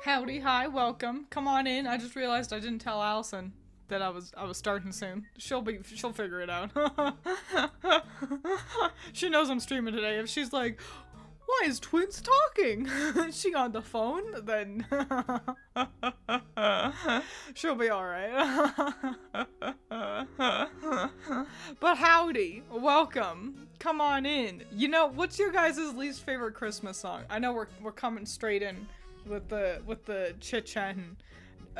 Howdy, hi, welcome. Come on in. I just realized I didn't tell Allison that I was starting soon. She'll figure it out. She knows I'm streaming today. If she's like, why is Twiins talking? Is she on the phone? Then she'll be alright. But howdy, welcome. Come on in. You know, what's your guys' least favorite Christmas song? I know we're coming straight in with the chit chatting.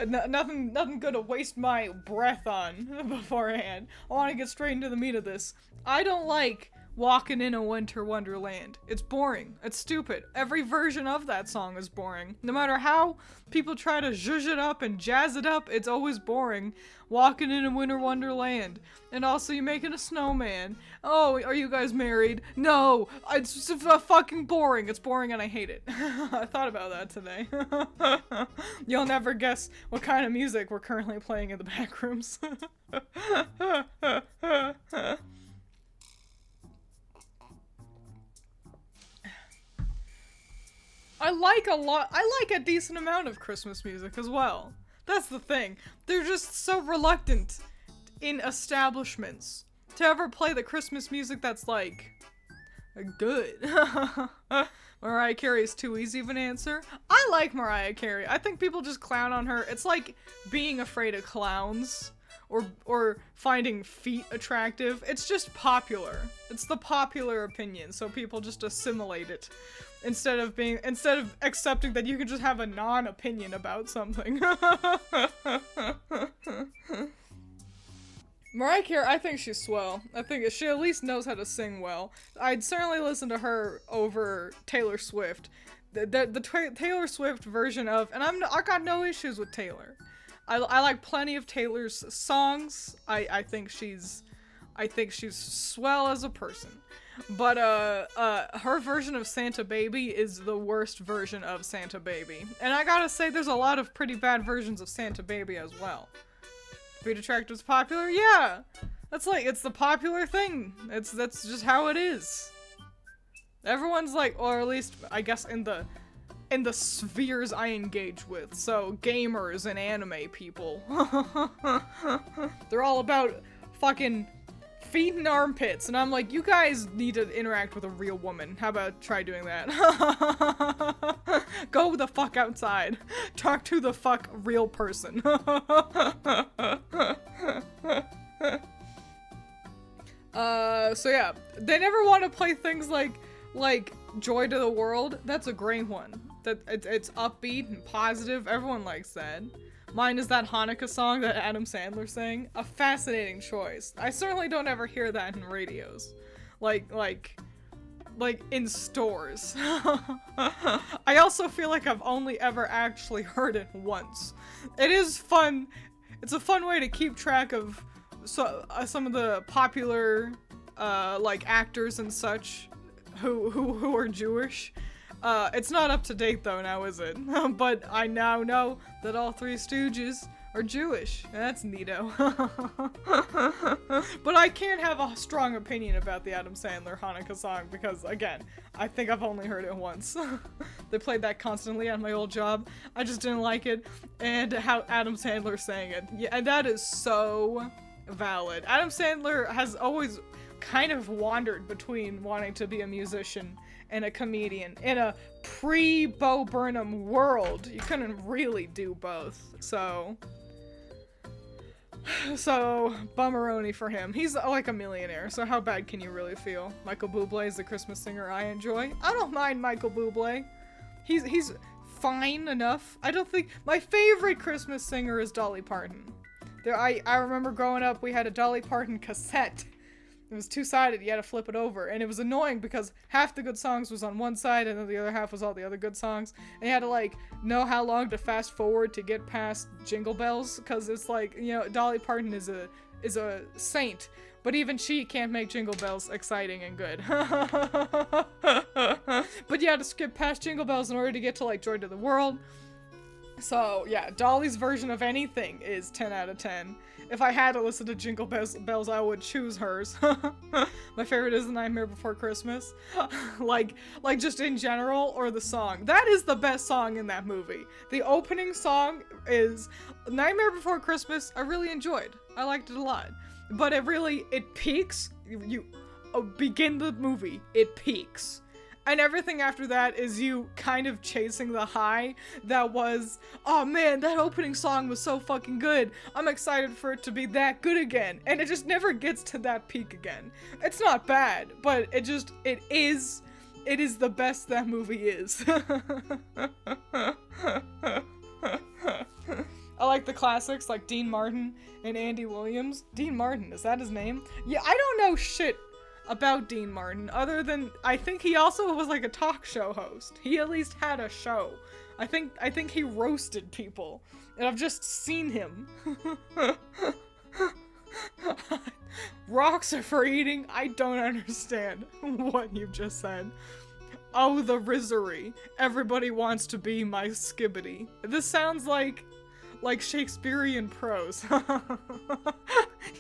Nothing good to waste my breath on beforehand. I want to get straight into the meat of this. I don't like Walking in a Winter Wonderland. It's boring. It's stupid. Every version of that song is boring. No matter how people try to zhuzh it up and jazz it up, it's always boring. Walking in a Winter Wonderland. And also, you're making a snowman. Oh, are you guys married? No! It's just fucking boring. It's boring and I hate it. I thought about that today. You'll never guess what kind of music we're currently playing in the back rooms. I like a decent amount of Christmas music as well. That's the thing. They're just so reluctant in establishments to ever play the Christmas music that's like good. Mariah Carey is too easy of an answer. I like Mariah Carey. I think people just clown on her. It's like being afraid of clowns or finding feet attractive. It's just popular. It's the popular opinion, so people just assimilate it instead of accepting that you can just have a non-opinion about something. Mariah Carey, I think she's swell. I think she at least knows how to sing well. I'd certainly listen to her over Taylor Swift. The Taylor Swift version of, and I got no issues with Taylor. I like plenty of Taylor's songs. I think she's swell as a person. But her version of Santa Baby is the worst version of Santa Baby. And I gotta say, there's a lot of pretty bad versions of Santa Baby as well. Feet Attractive is popular? Yeah! It's the popular thing. That's just how it is. Everyone's like, or at least, I guess in the spheres I engage with, so gamers and anime people. They're all about fucking feet and armpits, and I'm like, you guys need to interact with a real woman. How about try doing that? Go the fuck outside. Talk to the fuck real person. So yeah, they never want to play things like Joy to the World. That's a great one. It's upbeat and positive. Everyone likes that. Mine is that Hanukkah song that Adam Sandler sang. A fascinating choice. I certainly don't ever hear that in radios. Like in stores. I also feel like I've only ever actually heard it once. It is fun. It's a fun way to keep track of some of the popular actors and such who are Jewish. It's not up to date though now, is it? But I now know that all three Stooges are Jewish. That's neato. But I can't have a strong opinion about the Adam Sandler Hanukkah song because, again, I think I've only heard it once. They played that constantly at my old job. I just didn't like it, and how Adam Sandler sang it. Yeah, and that is so valid. Adam Sandler has always kind of wandered between wanting to be a musician and a comedian. In a pre-Bo Burnham world, you couldn't really do both. So bummeroni for him. He's like a millionaire, so how bad can you really feel? Michael Bublé is the Christmas singer I enjoy. I don't mind Michael Bublé. He's fine enough. I don't think my favorite Christmas singer is Dolly Parton. I remember growing up, we had a Dolly Parton cassette. It was two-sided, you had to flip it over, and it was annoying because half the good songs was on one side and then the other half was all the other good songs, and you had to know how long to fast forward to get past Jingle Bells, because it's Dolly Parton is a saint, but even she can't make Jingle Bells exciting and good. But you had to skip past Jingle Bells in order to get to Joy to the World. So yeah, Dolly's version of anything is 10 out of 10. if I had to listen to Jingle Bells, I would choose hers. My favorite is The Nightmare Before Christmas. like just in general, or the song. That is the best song in that movie. The opening song is Nightmare Before Christmas. I really enjoyed. I liked it a lot. But it peaks. You begin the movie, it peaks. And everything after that is you kind of chasing the high that was, oh man, that opening song was so fucking good. I'm excited for it to be that good again. And it just never gets to that peak again. It's not bad, but it is the best that movie is. I like the classics like Dean Martin and Andy Williams. Dean Martin, is that his name? Yeah, I don't know shit about Dean Martin, other than I think he also was like a talk show host. He at least had a show. I think he roasted people, and I've just seen him. Rocks are for eating. I don't understand what you just said. Oh, the Rizzery. Everybody wants to be my skibbity. This sounds like Shakespearean prose.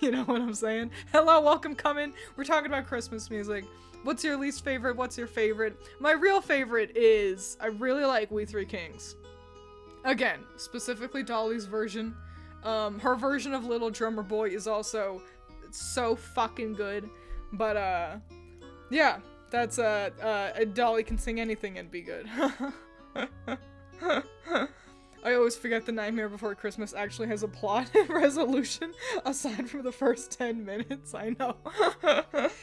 You know what I'm saying? Hello, welcome, come in. We're talking about Christmas music. What's your least favorite? What's your favorite? My real favorite is, I really like We Three Kings. Again, specifically Dolly's version. Her version of Little Drummer Boy is also so fucking good. But, yeah, that's, Dolly can sing anything and be good. I always forget The Nightmare Before Christmas actually has a plot and resolution aside from the first 10 minutes. I know.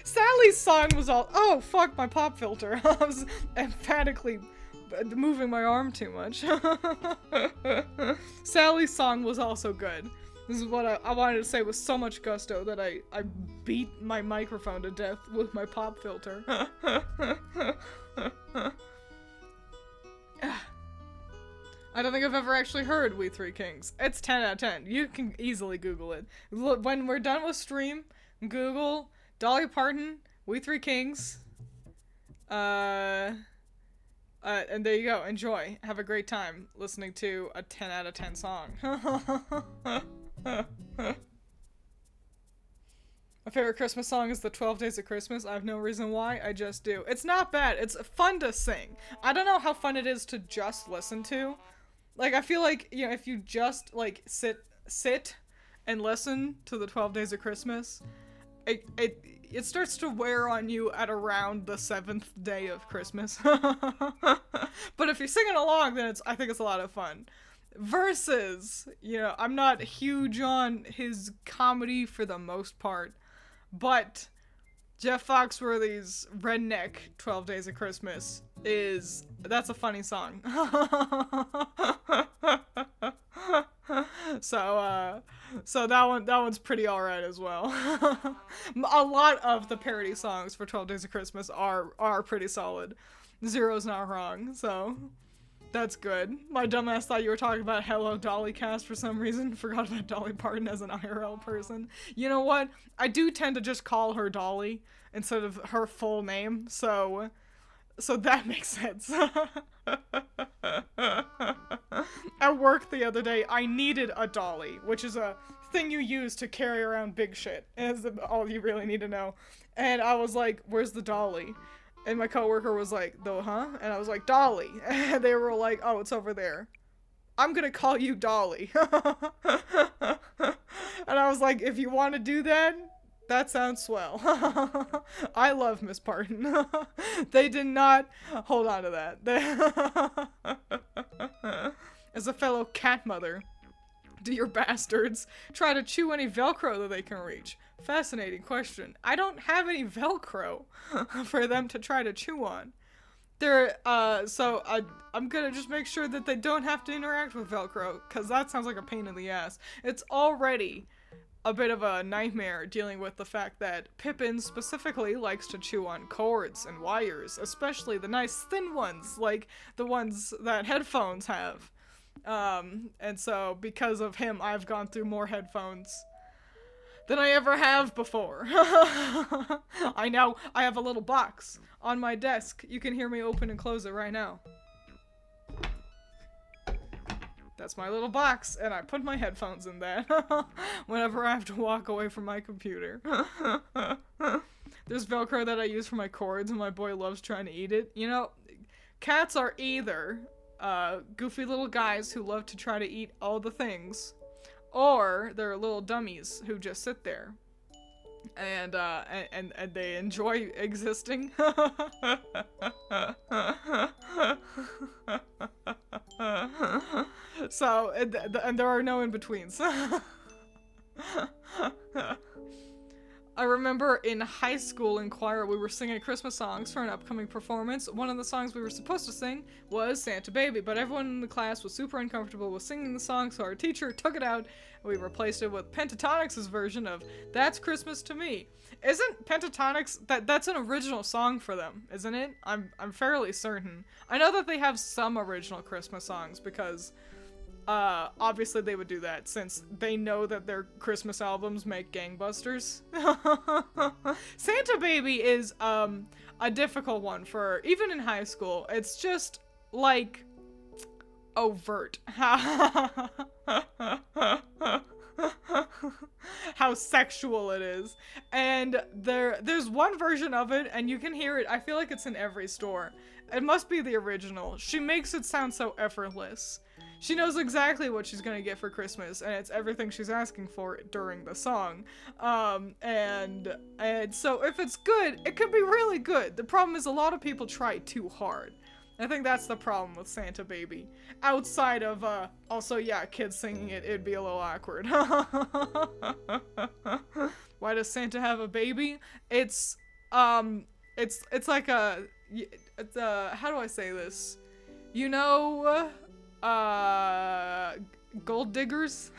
Sally's song was all— oh, fuck my pop filter. I was emphatically moving my arm too much. Sally's song was also good. This is what I wanted to say with so much gusto that I beat my microphone to death with my pop filter. I don't think I've ever actually heard We Three Kings. It's 10 out of 10. You can easily Google it. When we're done with stream, Google Dolly Parton, We Three Kings. And there you go. Enjoy. Have a great time listening to a 10 out of 10 song. My favorite Christmas song is the 12 Days of Christmas. I have no reason why, I just do. It's not bad. It's fun to sing. I don't know how fun it is to just listen to. Like, I feel like, you know, if you just, like, sit and listen to the 12 Days of Christmas, it starts to wear on you at around the 7th day of Christmas. But if you're singing along, then I think it's a lot of fun. Versus, you know, I'm not huge on his comedy for the most part, but Jeff Foxworthy's Redneck 12 Days of Christmas that's a funny song. So that one's pretty alright as well. A lot of the parody songs for 12 Days of Christmas are pretty solid. Zero's not wrong, so that's good. My dumbass thought you were talking about Hello Dolly Cast for some reason. Forgot about Dolly Parton as an IRL person. You know what? I do tend to just call her Dolly instead of her full name, so that makes sense. At work the other day, I needed a dolly, which is a thing you use to carry around big shit. Is all you really need to know. And I was like, where's the dolly? And my coworker was like, huh? And I was like, Dolly. And they were like, oh, it's over there. I'm gonna call you Dolly. And I was like, if you want to do that, that sounds swell. I love Miss Parton. They did not hold on to that. As a fellow cat mother, do your bastards try to chew any Velcro that they can reach? Fascinating question. I don't have any Velcro for them to try to chew on. So I'm gonna just make sure that they don't have to interact with Velcro, because that sounds like a pain in the ass. It's already a bit of a nightmare dealing with the fact that Pippin specifically likes to chew on cords and wires, especially the nice thin ones, like the ones that headphones have. And so because of him, I've gone through more headphones than I ever have before. I know, I have a little box on my desk. You can hear me open and close it right now. That's my little box, and I put my headphones in that whenever I have to walk away from my computer. There's Velcro that I use for my cords, and my boy loves trying to eat it. You know, cats are either goofy little guys who love to try to eat all the things, or they're little dummies who just sit there and they enjoy existing. So, and there are no in-betweens. I remember in high school in choir, we were singing Christmas songs for an upcoming performance. One of the songs we were supposed to sing was Santa Baby, but everyone in the class was super uncomfortable with singing the song, so our teacher took it out, and we replaced it with Pentatonix' version of That's Christmas to Me. Isn't Pentatonix, that's an original song for them, isn't it? I'm fairly certain. I know that they have some original Christmas songs, because obviously they would do that since they know that their Christmas albums make gangbusters. Santa Baby is a difficult one for even in high school. It's just like overt how sexual it is. And there's one version of it and you can hear it. I feel like it's in every store. It must be the original. She makes it sound so effortless. She knows exactly what she's gonna get for Christmas, and it's everything she's asking for during the song. And so if it's good, it could be really good. The problem is a lot of people try too hard. I think that's the problem with Santa Baby. Outside of, also, yeah, kids singing it, it'd be a little awkward. Why does Santa have a baby? It's like a, how do I say this? You know, gold diggers?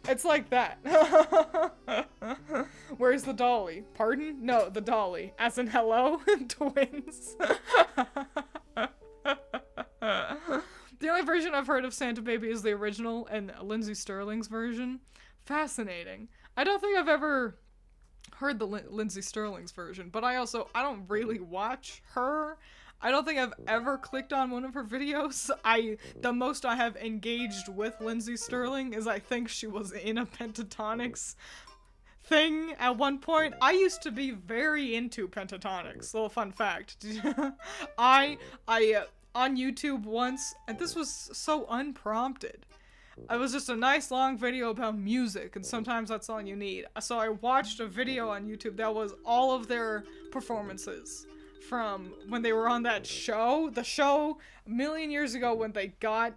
It's like that. Where's the dolly? Pardon? No, the dolly. As in hello? Twins. The only version I've heard of Santa Baby is the original and Lindsay Sterling's version. Fascinating. I don't think I've ever heard the Lindsay Sterling's version, but I don't really watch her. I don't think I've ever clicked on one of her videos. The most I have engaged with Lindsay Sterling is I think she was in a Pentatonix thing at one point. I used to be very into Pentatonix. Little fun fact. I on YouTube once, and this was so unprompted. It was just a nice long video about music, and sometimes that's all you need. So I watched a video on YouTube that was all of their performances from when they were on that show, the show a million years ago when they got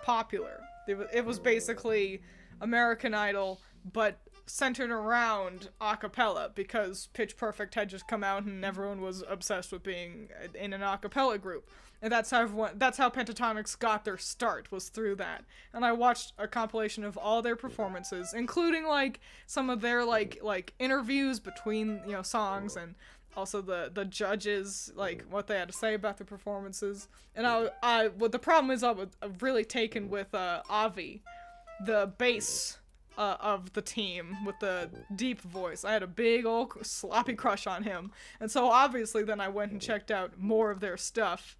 popular. It was basically American Idol, but centered around a cappella because Pitch Perfect had just come out and everyone was obsessed with being in an a cappella group. And that's how Pentatonix got their start, was through that. And I watched a compilation of all their performances, including like some of their like interviews between, you know, songs, and also the judges, like what they had to say about the performances. And what the problem is, I was really taken with Avi, the bass of the team with the deep voice. I had a big old sloppy crush on him, and so obviously then I went and checked out more of their stuff.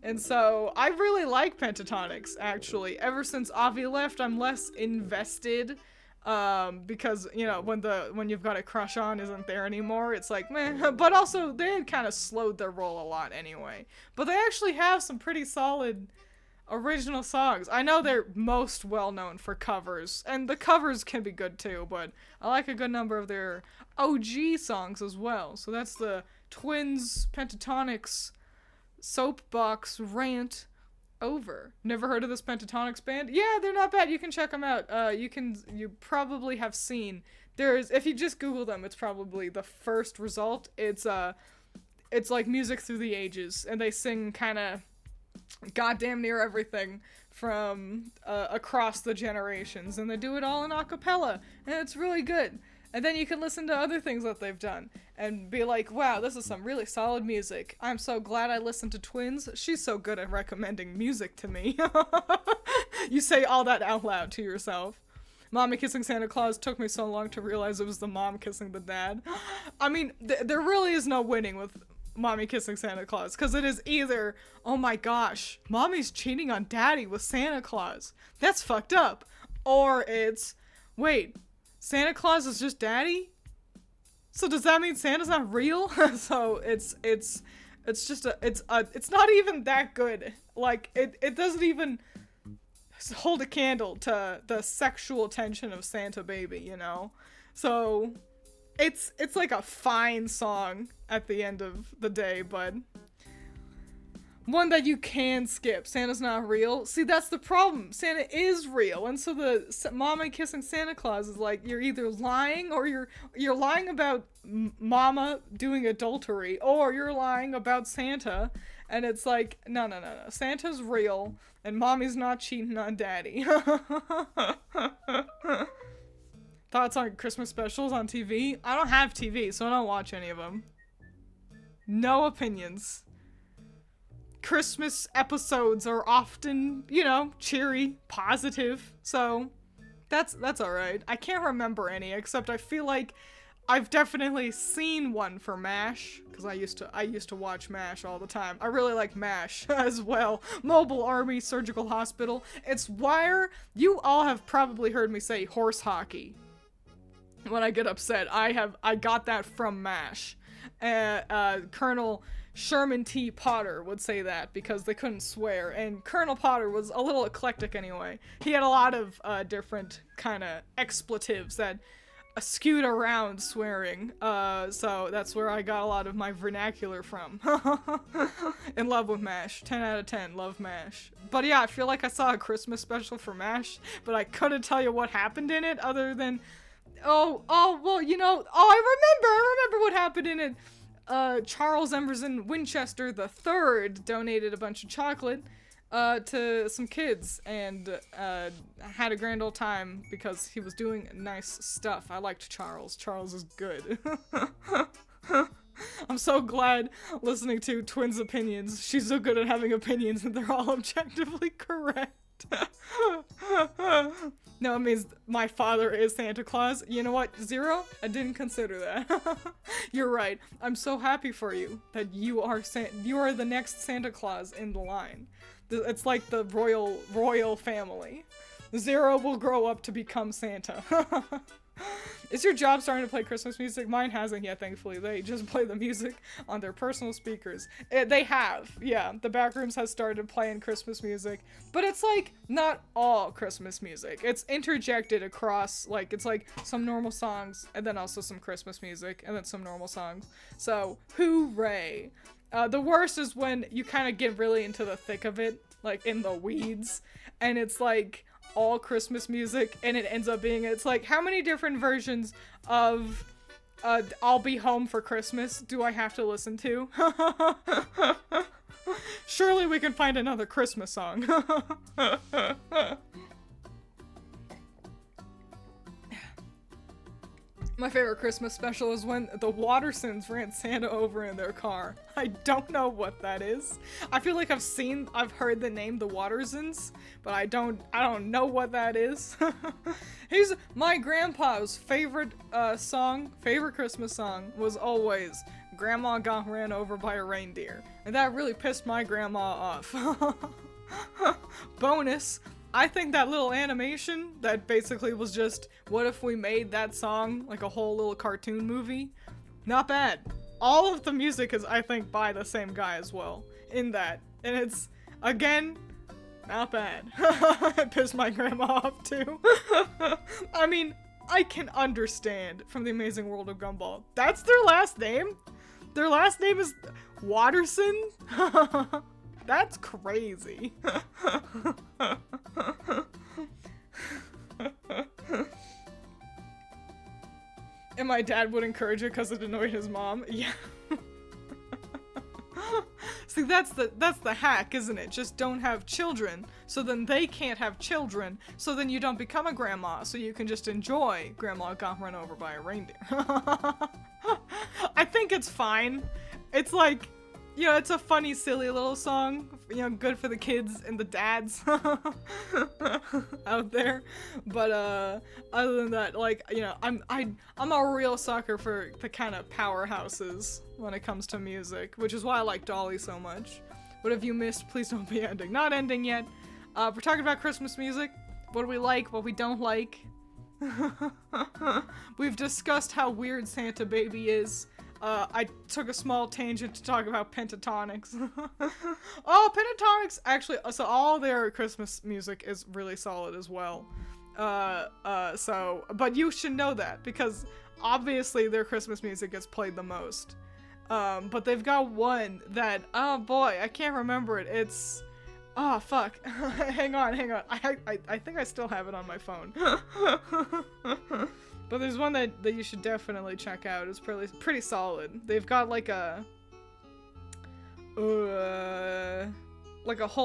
And so I really like Pentatonix, actually. Ever since Avi left, I'm less invested, because, you know, when you've got a crush on isn't there anymore, it's like, meh. But also, they had kind of slowed their roll a lot anyway. But they actually have some pretty solid original songs. I know they're most well known for covers, and the covers can be good too, but I like a good number of their OG songs as well. So that's the Twiins Pentatonix soapbox rant over. Never heard of this Pentatonix band? Yeah, they're not bad. You can check them out. You probably have seen. If you just Google them, it's probably the first result. It's like music through the ages, and they sing kind of goddamn near everything from across the generations, and they do it all in a cappella, and it's really good. And then you can listen to other things that they've done and be like, wow, this is some really solid music. I'm so glad I listened to Twiins. She's so good at recommending music to me. You say all that out loud to yourself. Mommy Kissing Santa Claus took me so long to realize it was the mom kissing the dad. I mean, there really is no winning with Mommy Kissing Santa Claus, because it is either, oh my gosh, Mommy's cheating on Daddy with Santa Claus, that's fucked up, or it's, wait, Santa Claus is just Daddy? So does that mean Santa's not real? So it's just it's not even that good. Like, it doesn't even hold a candle to the sexual tension of Santa Baby, you know? So it's like a fine song at the end of the day, but one that you can skip. Santa's not real. See, that's the problem. Santa is real, and so the Mama Kissing Santa Claus is like, you're either lying, or you're lying about Mama doing adultery, or you're lying about Santa, and it's like, no. Santa's real, and Mommy's not cheating on Daddy. Thoughts on Christmas specials on TV? I don't have TV, so I don't watch any of them. No opinions. Christmas episodes are often, you know, cheery, positive, so that's alright. I can't remember any, except I feel like I've definitely seen one for MASH, because I used to watch MASH all the time. I really like MASH as well. Mobile Army Surgical Hospital. It's where you all have probably heard me say horse hockey when I get upset. I got that from MASH. Colonel Sherman T. Potter would say that because they couldn't swear, and Colonel Potter was a little eclectic anyway. He had a lot of different kind of expletives that skewed around swearing, so that's where I got a lot of my vernacular from. In love with MASH. 10 out of 10, love MASH. But yeah, I feel like I saw a Christmas special for MASH, but I couldn't tell you what happened in it other than, well, you know, I remember what happened in it. Charles Emerson Winchester III donated a bunch of chocolate to some kids, and had a grand old time because he was doing nice stuff. I liked Charles. Charles is good. I'm so glad listening to Twiins' opinions. She's so good at having opinions and they're all objectively correct. No, it means my father is Santa Claus. You know what? Zero? I didn't consider that. You're right. I'm so happy for you that you are the next Santa Claus in the line. It's like the royal family. Zero will grow up to become Santa. Is your job starting to play Christmas music? Mine hasn't yet, thankfully. They just play the music on their personal speakers. They have, yeah. The Backrooms has started playing Christmas music, but it's like not all Christmas music. It's interjected across, like, it's like some normal songs and then also some Christmas music and then some normal songs. So, hooray. The worst is when you kind of get really into the thick of it, like in the weeds, and it's like all Christmas music, and it ends up being, it's like, how many different versions of I'll Be Home for Christmas do I have to listen to? Surely we can find another Christmas song. My favorite Christmas special is when the Wattersons ran Santa over in their car. I don't know what that is. I feel like I've heard the name the Wattersons, but I don't know what that is. My grandpa's favorite favorite Christmas song was always Grandma Got Ran Over by a Reindeer. And that really pissed my grandma off. Bonus, I think that little animation that basically was just, what if we made that song like a whole little cartoon movie? Not bad. All of the music is, I think, by the same guy as well in that. And it's, again, not bad. It pissed my grandma off too. I mean, I can understand from The Amazing World of Gumball. That's their last name? Their last name is Watterson? That's crazy. And my dad would encourage it because it annoyed his mom. Yeah. See, that's the hack, isn't it? Just don't have children, so then they can't have children, so then you don't become a grandma, so you can just enjoy Grandma Got Run Over by a Reindeer. I think it's fine. It's like, you know, it's a funny, silly little song, you know, good for the kids and the dads out there. But other than that, like, you know, I'm a real sucker for the kind of powerhouses when it comes to music, which is why I like Dolly so much. What have you missed? Please don't be ending. Not ending yet. We're talking about Christmas music. What do we like? What we don't like? We've discussed how weird Santa Baby is. I took a small tangent to talk about Pentatonics. Oh, Pentatonics! Actually, so all their Christmas music is really solid as well. But you should know that, because obviously their Christmas music gets played the most. But they've got one that, oh boy, I can't remember it. It's, oh fuck. hang on. I think I still have it on my phone. But there's one that you should definitely check out. It's pretty solid. They've got like a whole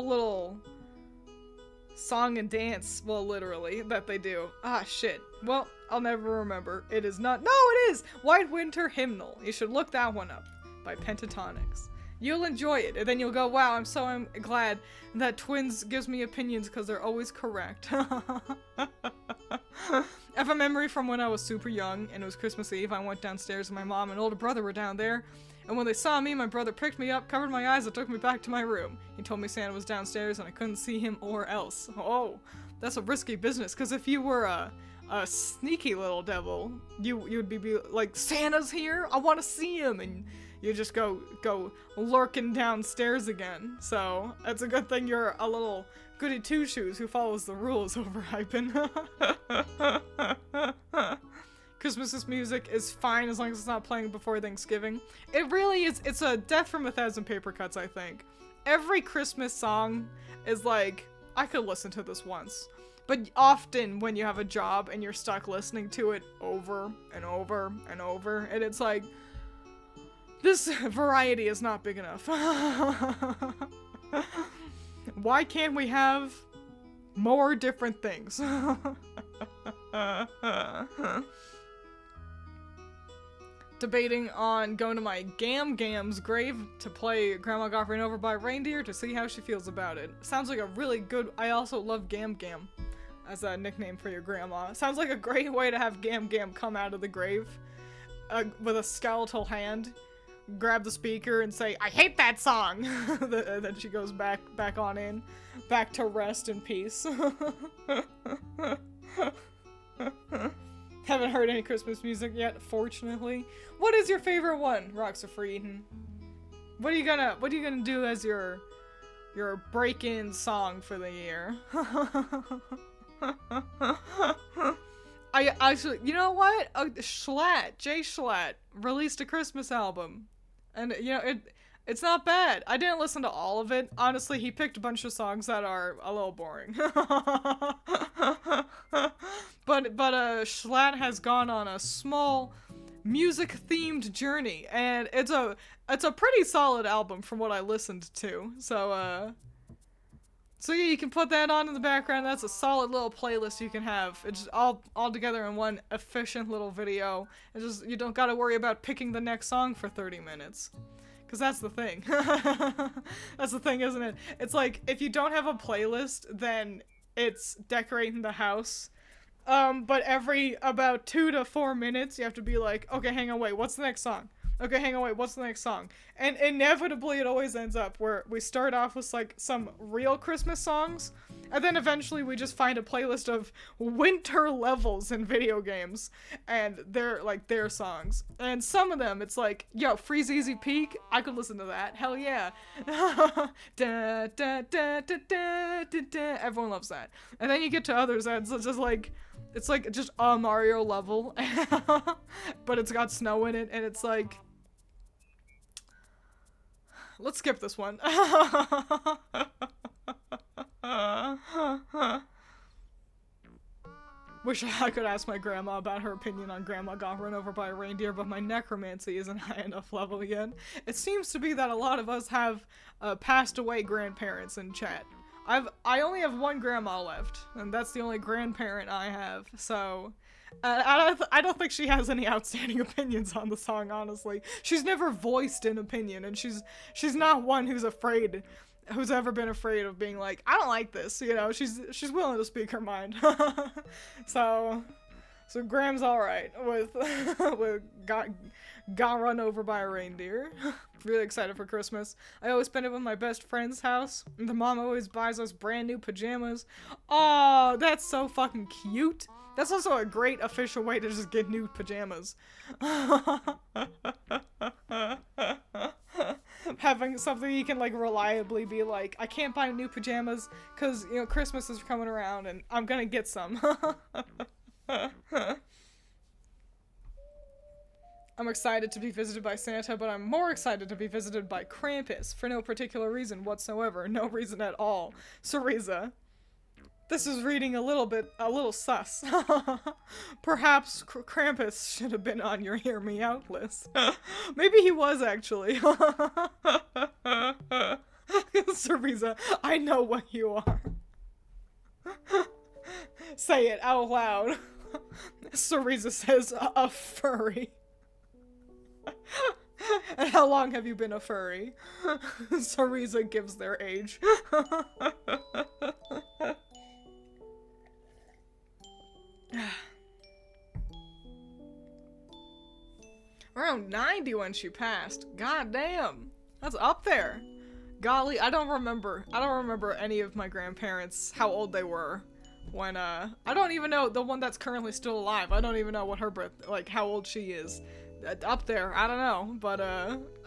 little song and dance, well, literally, that they do. Ah, shit. Well, I'll never remember. It is not. No, it is! White Winter Hymnal. You should look that one up by Pentatonics. You'll enjoy it, and then you'll go, wow, I'm glad that Twiins gives me opinions because they're always correct. I have a memory from when I was super young, and it was Christmas Eve. I went downstairs, and my mom and older brother were down there, and when they saw me, my brother picked me up, covered my eyes, and took me back to my room. He told me Santa was downstairs, and I couldn't see him or else. Oh, that's a risky business, because if you were a sneaky little devil, you'd be like, Santa's here? I want to see him! And you just go lurking downstairs again. So, it's a good thing you're a little goody two-shoes who follows the rules, Overhypen. Christmas music is fine as long as it's not playing before Thanksgiving. It really is, it's a death from a thousand paper cuts, I think. Every Christmas song is like, I could listen to this once. But often when you have a job and you're stuck listening to it over and over and over, and it's like, this variety is not big enough. Why can't we have more different things? Debating on going to my Gam's grave to play Grandma Got Ran Over by a Reindeer to see how she feels about it. Sounds like a really good. I also love Gam as a nickname for your grandma. Sounds like a great way to have Gam come out of the grave with a skeletal hand, grab the speaker and say, I hate that song! Then she goes back on in, back to rest in peace. Haven't heard any Christmas music yet, fortunately. What is your favorite one, Roxa for Eden? What are you gonna do as your break-in song for the year? I actually, you know what? Jay Schlatt released a Christmas album. And, you know, it's not bad. I didn't listen to all of it. Honestly, he picked a bunch of songs that are a little boring. But Schlatt has gone on a small music-themed journey, and it's a pretty solid album from what I listened to. So yeah, you can put that on in the background. That's a solid little playlist you can have. It's just all together in one efficient little video. It's just, you don't gotta worry about picking the next song for 30 minutes. Because that's the thing. That's the thing, isn't it? It's like, if you don't have a playlist, then it's decorating the house. But every about 2 to 4 minutes, you have to be like, okay, hang on, wait, what's the next song? Okay, hang on, wait, what's the next song? And inevitably, it always ends up where we start off with, like, some real Christmas songs, and then eventually we just find a playlist of winter levels in video games, and they're, like, their songs. And some of them, it's like, yo, Freeze Easy Peak, I could listen to that, hell yeah. Da, da, da, da, da, da, da. Everyone loves that. And then you get to others, and it's just like, it's like just a Mario level, but it's got snow in it, and it's like, let's skip this one. Wish I could ask my grandma about her opinion on Grandma Got Run Over by a Reindeer, but my necromancy isn't high enough level yet. It seems to be that a lot of us have passed away grandparents in chat. I only have one grandma left, and that's the only grandparent I have, so I don't think she has any outstanding opinions on the song, honestly. She's never voiced an opinion, and she's not one who's ever been afraid of being like, I don't like this, you know. She's willing to speak her mind. So Graham's alright with got run over by a reindeer. Really excited for Christmas. I always spend it with my best friend's house. The mom always buys us brand new pajamas. Oh, that's so fucking cute. That's also a great official way to just get new pajamas. Having something you can, like, reliably be like, I can't buy new pajamas because, you know, Christmas is coming around and I'm gonna get some. I'm excited to be visited by Santa, but I'm more excited to be visited by Krampus for no particular reason whatsoever. No reason at all. Cereza. This is reading a little sus. Perhaps Krampus should have been on your hear me out list. Maybe he was, actually. Cereza, I know what you are. Say it out loud. Cereza says, a furry. And how long have you been a furry? Cereza gives their age. Around 90 when she passed. God damn. That's up there. Golly, I don't remember any of my grandparents, how old they were when, I don't even know the one that's currently still alive. I don't even know what her how old she is. Up there, I don't know, but,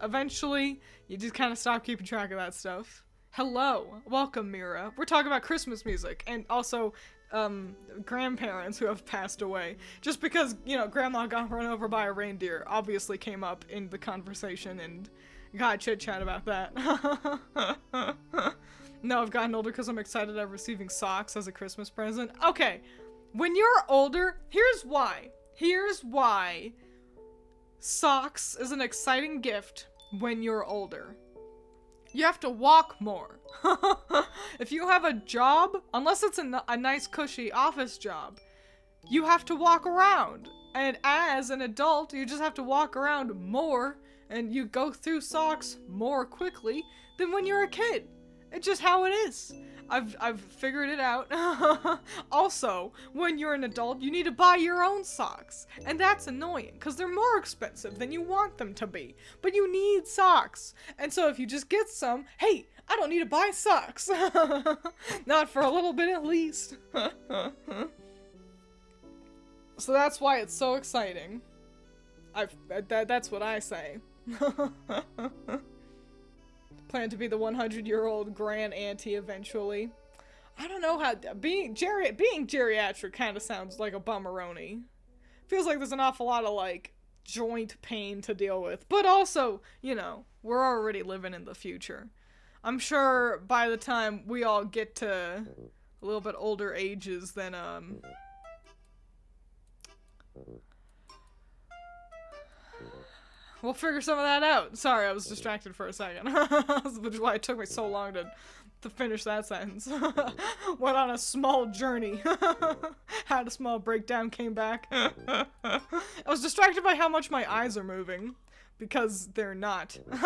eventually, you just kind of stop keeping track of that stuff. Hello, welcome, Mira. We're talking about Christmas music, and also, grandparents who have passed away. Just because, you know, grandma got run over by a reindeer obviously came up in the conversation, and got chit-chat about that. No, I've gotten older because I'm excited at receiving socks as a Christmas present. Okay, when you're older, here's why. Here's why socks is an exciting gift when you're older. You have to walk more. If you have a job, unless it's a nice cushy office job, you have to walk around. And as an adult, you just have to walk around more, and you go through socks more quickly than when you're a kid. It's just how it is. I've figured it out. Also, when you're an adult, you need to buy your own socks. And that's annoying, because they're more expensive than you want them to be. But you need socks. And so if you just get some, hey, I don't need to buy socks. Not for a little bit at least. So that's why it's so exciting. That's what I say. Plan to be the 100-year-old grand auntie eventually. I don't know how being geriatric kind of sounds like a bummeroni. Feels like there's an awful lot of like joint pain to deal with, but also, you know, we're already living in the future. I'm sure by the time we all get to a little bit older ages, then we'll figure some of that out. Sorry, I was distracted for a second. Which is why it took me so long to finish that sentence. Went on a small journey. Had a small breakdown, came back. I was distracted by how much my eyes are moving. Because they're not. And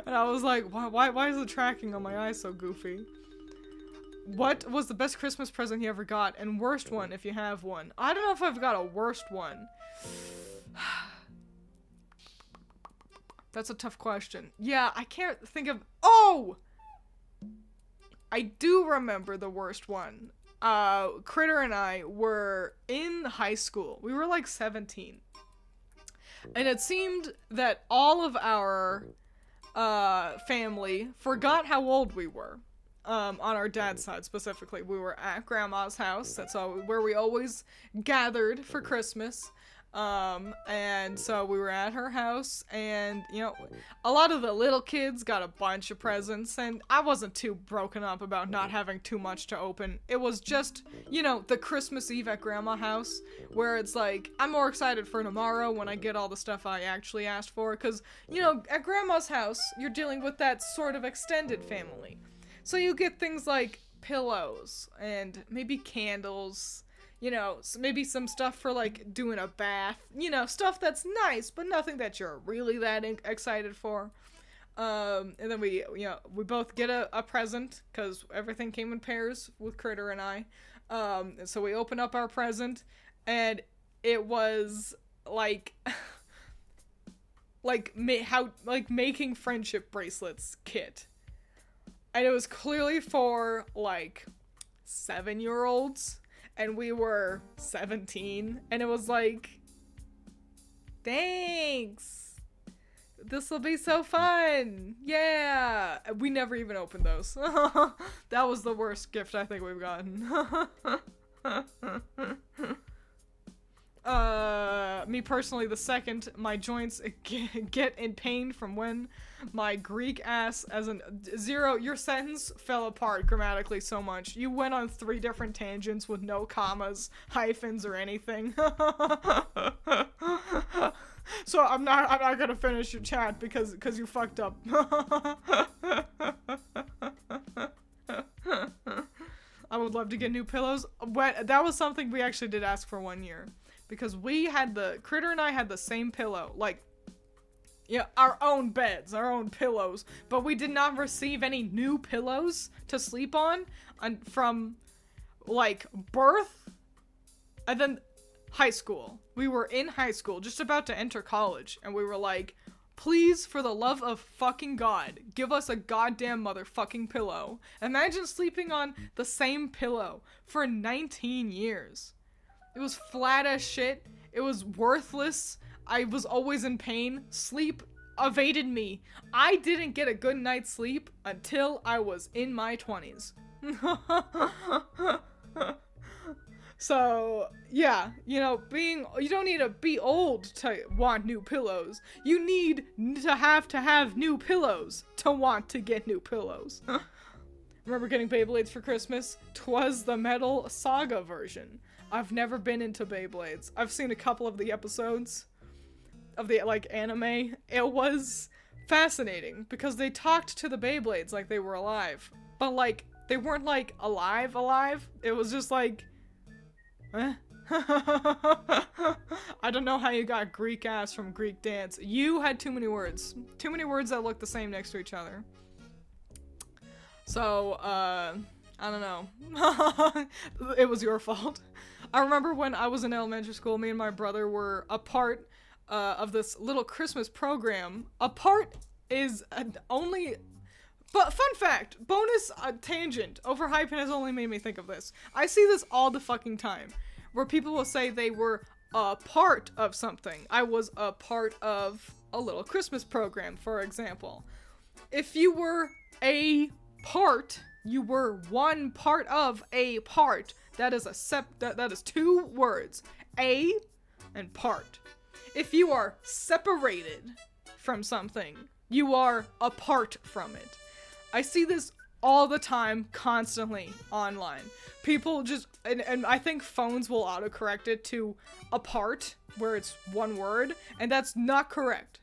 I was like, why is the tracking on my eyes so goofy? What was the best Christmas present you ever got? And worst one, if you have one. I don't know if I've got a worst one. That's a tough question. Yeah, I can't think of... Oh! I do remember the worst one. Critter and I were in high school. We were like 17. And it seemed that all of our family forgot how old we were. On our dad's side specifically. We were at Grandma's house. That's where we always gathered for Christmas. And so we were at her house, and, you know, a lot of the little kids got a bunch of presents, and I wasn't too broken up about not having too much to open. It was just, you know, the Christmas Eve at Grandma's house, where it's like, I'm more excited for tomorrow when I get all the stuff I actually asked for, because, you know, at Grandma's house, you're dealing with that sort of extended family. So you get things like pillows, and maybe candles, you know, maybe some stuff for, like, doing a bath. You know, stuff that's nice, but nothing that you're really that excited for. And then we both get a present, because everything came in pairs with Critter and I. And so we open up our present, and it was, like... making friendship bracelets kit. And it was clearly for, like, 7-year-olds, and we were 17, and it was like, thanks! This'll be so fun! Yeah! We never even opened those. That was the worst gift I think we've gotten. Me personally, the second my joints get in pain from when my Greek ass as an zero, your sentence fell apart grammatically so much. You went on 3 different tangents with no commas, hyphens, or anything. So I'm not gonna finish your chat because you fucked up. I would love to get new pillows. That was something we actually did ask for one year. Because Critter and I had the same pillow, like, yeah, our own beds, our own pillows, but we did not receive any new pillows to sleep on from, like, birth, and then high school. We were in high school, just about to enter college, and we were like, please, for the love of fucking God, give us a goddamn motherfucking pillow. Imagine sleeping on the same pillow for 19 years. It was flat as shit. It was worthless. I was always in pain. Sleep evaded me. I didn't get a good night's sleep until I was in my 20s. So, yeah, you know, you don't need to be old to want new pillows. You need to have new pillows to want to get new pillows. Remember getting Beyblades for Christmas? 'Twas the Metal Saga version. I've never been into Beyblades. I've seen a couple of the episodes of the, like, anime. It was fascinating because they talked to the Beyblades like they were alive. But, like, they weren't, like, alive. It was just like, eh? I don't know how you got Greek ass from Greek dance. You had too many words. Too many words that look the same next to each other. So, I don't know. It was your fault. I remember when I was in elementary school, me and my brother were a part of this little Christmas program. A part is only... But fun fact, bonus tangent, overhyping has only made me think of this. I see this all the fucking time, where people will say they were a part of something. I was a part of a little Christmas program, for example. If you were a part, you were one part of a part. That is that is 2 words. A and part. If you are separated from something, you are apart from it. I see this all the time, constantly, online. People just, and I think phones will autocorrect it to apart, where it's 1 word, and that's not correct.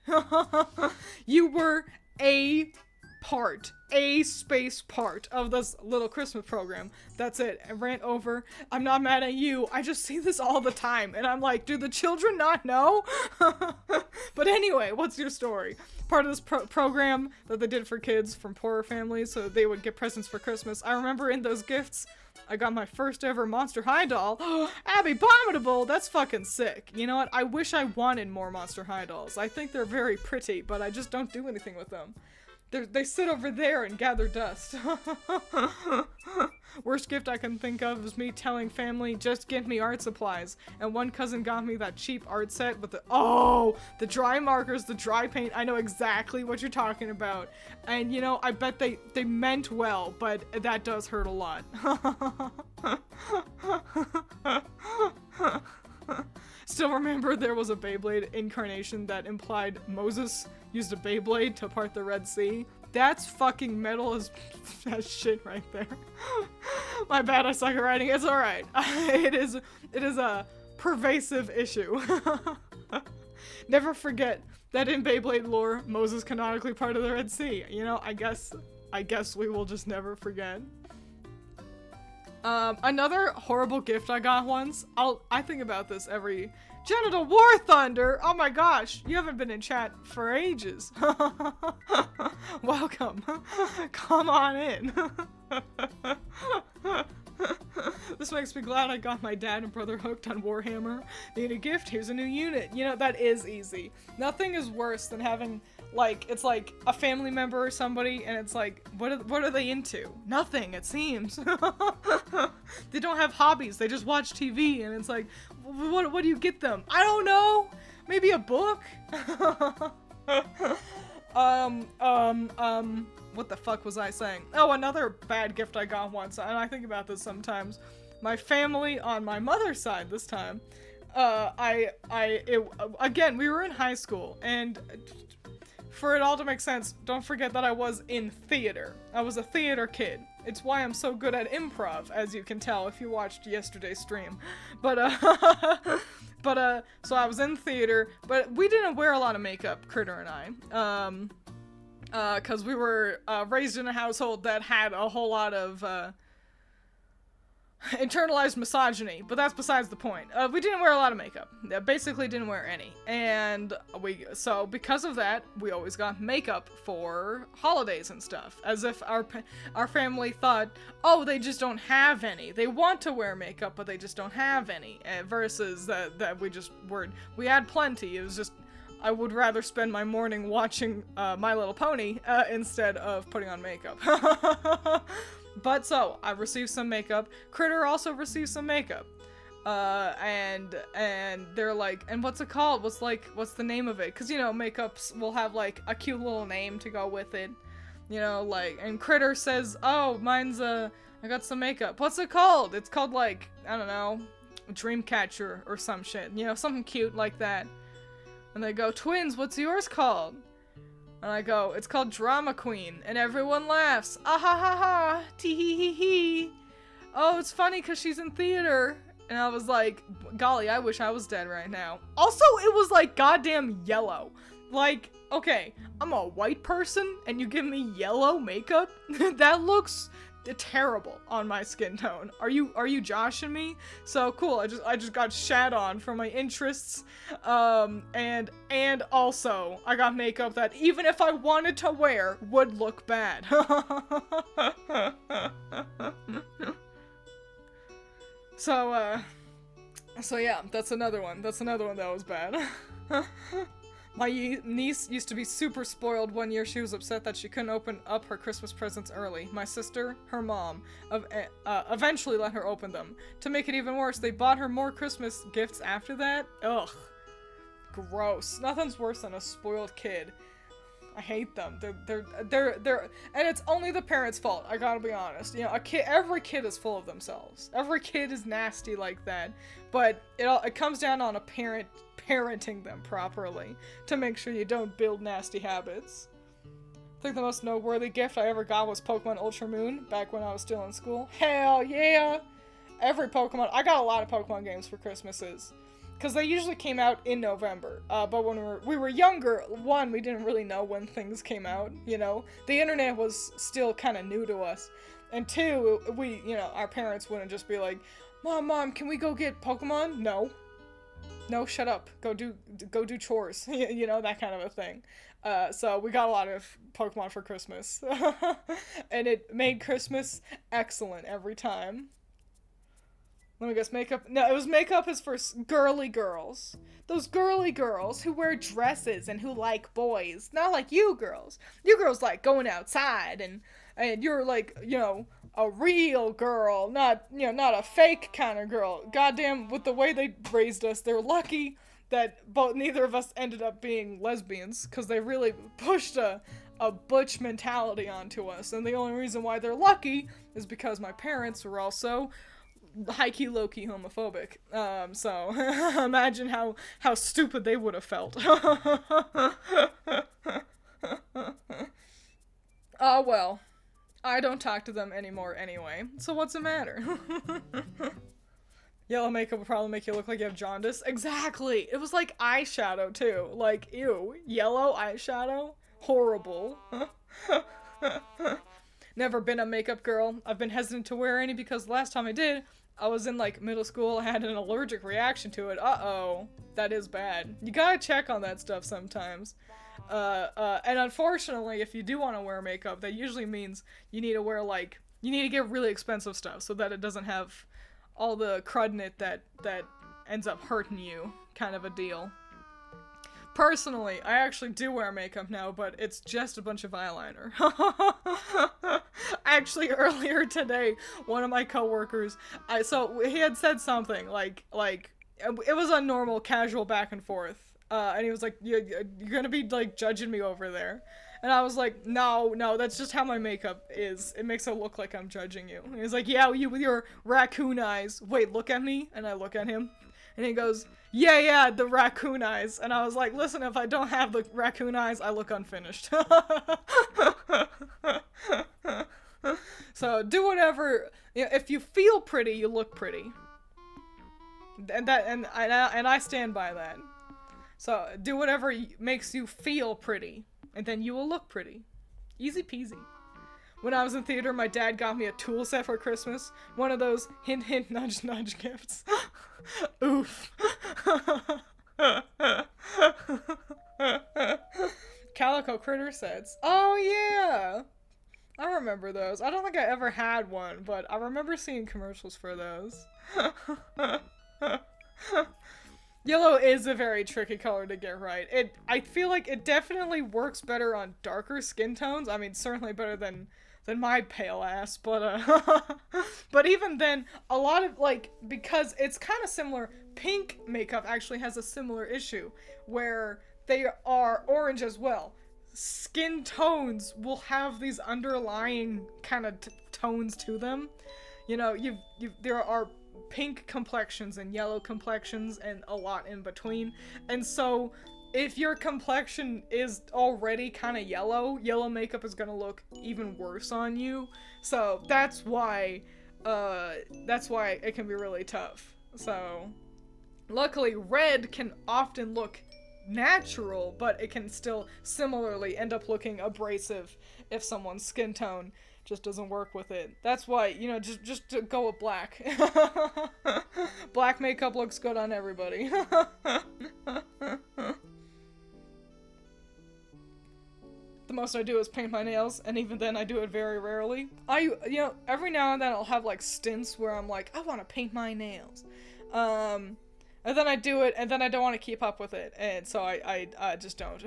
You were a part, a space part of this little Christmas program. That's it. I rant over. I'm not mad at you. I just see this all the time, and I'm like, do the children not know? But anyway, what's your story? Part of this program that they did for kids from poorer families so they would get presents for Christmas. I remember in those gifts, I got my first ever Monster High doll. Abby Abominable! That's fucking sick. You know what? I wish I wanted more Monster High dolls. I think they're very pretty, but I just don't do anything with them. They sit over there and gather dust. Worst gift I can think of is me telling family, just give me art supplies. And one cousin got me that cheap art set with the dry markers, the dry paint. I know exactly what you're talking about. And, you know, I bet they meant well, but that does hurt a lot. Still remember there was a Beyblade incarnation that implied Moses used a Beyblade to part the Red Sea. That's fucking metal as shit right there. My bad, I suck at writing. It's alright. It is a pervasive issue. Never forget that in Beyblade lore, Moses canonically parted the Red Sea. You know, I guess we will just never forget. Another horrible gift I got once. I think about this every Genital War Thunder. Oh my gosh, you haven't been in chat for ages. Welcome. Come on in. This makes me glad I got my dad and brother hooked on Warhammer. Need a gift? Here's a new unit. You know, that is easy. Nothing is worse than having, like, it's like a family member or somebody, and it's like, what are they into? Nothing, it seems. They don't have hobbies. They just watch TV, and it's like, what do you get them? I don't know. Maybe a book? What the fuck was I saying? Oh, another bad gift I got once, and I think about this sometimes. My family on my mother's side this time, again, we were in high school, and for it all to make sense, don't forget that I was in theater. I was a theater kid. It's why I'm so good at improv, as you can tell if you watched yesterday's stream. But, so I was in theater, but we didn't wear a lot of makeup, Critter and I. Cause we were, raised in a household that had a whole lot of, internalized misogyny, but that's besides the point. We didn't wear a lot of makeup. Basically didn't wear any. And so because of that, we always got makeup for holidays and stuff. As if our family thought, oh, they just don't have any. They want to wear makeup, but they just don't have any. Versus that we had plenty. It was just, I would rather spend my morning watching My Little Pony instead of putting on makeup. But so, I received some makeup. Critter also received some makeup. And they're like, and what's it called? What's the name of it? Cause, you know, makeups will have, like, a cute little name to go with it. You know, like, and Critter says, oh, mine's, I got some makeup. What's it called? It's called, like, I don't know, Dreamcatcher or some shit. You know, something cute like that. And they go, Twiins, what's yours called? And I go, it's called Drama Queen, and everyone laughs. Ah ha ha ha, tee hee hee hee. Oh, it's funny because she's in theater. And I was like, golly, I wish I was dead right now. Also, it was like goddamn yellow. Like, okay, I'm a white person, and you give me yellow makeup? That looks terrible on my skin tone. Are you joshing me? So cool, I just got shat on for my interests. And also I got makeup that even if I wanted to wear would look bad. So yeah, that's another one that was bad. My niece used to be super spoiled. One year she was upset that she couldn't open up her Christmas presents early. My sister, her mom, eventually let her open them. To make it even worse, they bought her more Christmas gifts after that. Ugh. Gross. Nothing's worse than a spoiled kid. I hate them. They're and it's only the parents' fault, I gotta be honest. You know, every kid is full of themselves. Every kid is nasty like that. But it comes down on a parent parenting them properly to make sure you don't build nasty habits. I think the most noteworthy gift I ever got was Pokemon Ultra Moon back when I was still in school. Hell yeah! I got a lot of Pokemon games for Christmases. Because they usually came out in November. But when we were younger, one, we didn't really know when things came out, you know? The internet was still kind of new to us. And two, our parents wouldn't just be like, Mom, can we go get Pokemon? No, shut up. Go do chores. You know, that kind of a thing. So we got a lot of Pokemon for Christmas. And it made Christmas excellent every time. Let me guess, makeup? No, it was makeup is for girly girls. Those girly girls who wear dresses and who like boys. Not like you girls. You girls like going outside and you're like, you know, a real girl, not a fake kind of girl. Goddamn, with the way they raised us, they're lucky that neither of us ended up being lesbians, because they really pushed a butch mentality onto us. And the only reason why they're lucky is because my parents were also high-key, low-key homophobic. So imagine how stupid they would have felt. Oh well. I don't talk to them anymore anyway, so what's the matter? Yellow makeup will probably make you look like you have jaundice. Exactly! It was like eyeshadow, too. Like, ew. Yellow eyeshadow? Horrible. never been a makeup girl. I've been hesitant to wear any because last time I did, I was in like middle school, I had an allergic reaction to it. Uh-oh. That is bad. You gotta check on that stuff sometimes. And unfortunately, if you do want to wear makeup, that usually means you need to wear like, you need to get really expensive stuff so that it doesn't have all the crud in it that ends up hurting you, kind of a deal. Personally, I actually do wear makeup now, but it's just a bunch of eyeliner. Actually, earlier today, one of my coworkers, so he had said something like it was a normal, casual back and forth, and he was like, you're gonna be like judging me over there. And I was like, no, that's just how my makeup is. It makes it look like I'm judging you. And he's like, yeah, you with your raccoon eyes. Wait, look at me. And I look at him. And he goes, yeah, the raccoon eyes. And I was like, listen, if I don't have the raccoon eyes, I look unfinished. So do whatever. You know, if you feel pretty, you look pretty. And I stand by that. So do whatever makes you feel pretty. And then you will look pretty. Easy peasy. When I was in theater, my dad got me a tool set for Christmas. One of those hint, hint, nudge, nudge gifts. Oof. Calico Critter sets. Oh, yeah. I remember those. I don't think I ever had one, but I remember seeing commercials for those. Yellow is a very tricky color to get right. I feel like it definitely works better on darker skin tones. I mean, certainly better than my pale ass, but but even then, a lot of, like, because it's kind of similar, pink makeup actually has a similar issue, where they are orange as well. Skin tones will have these underlying kind of tones to them. You know, there are pink complexions and yellow complexions and a lot in between. And so if your complexion is already kind of yellow makeup is gonna look even worse on you. So that's why it can be really tough. So luckily red can often look natural, but it can still similarly end up looking abrasive if someone's skin tone just doesn't work with it. That's why, you know, just to go with black. Black makeup looks good on everybody. The most I do is paint my nails, and even then I do it very rarely. You know, every now and then I'll have like stints where I'm like, I want to paint my nails. And then I do it, and then I don't want to keep up with it, and so I just don't.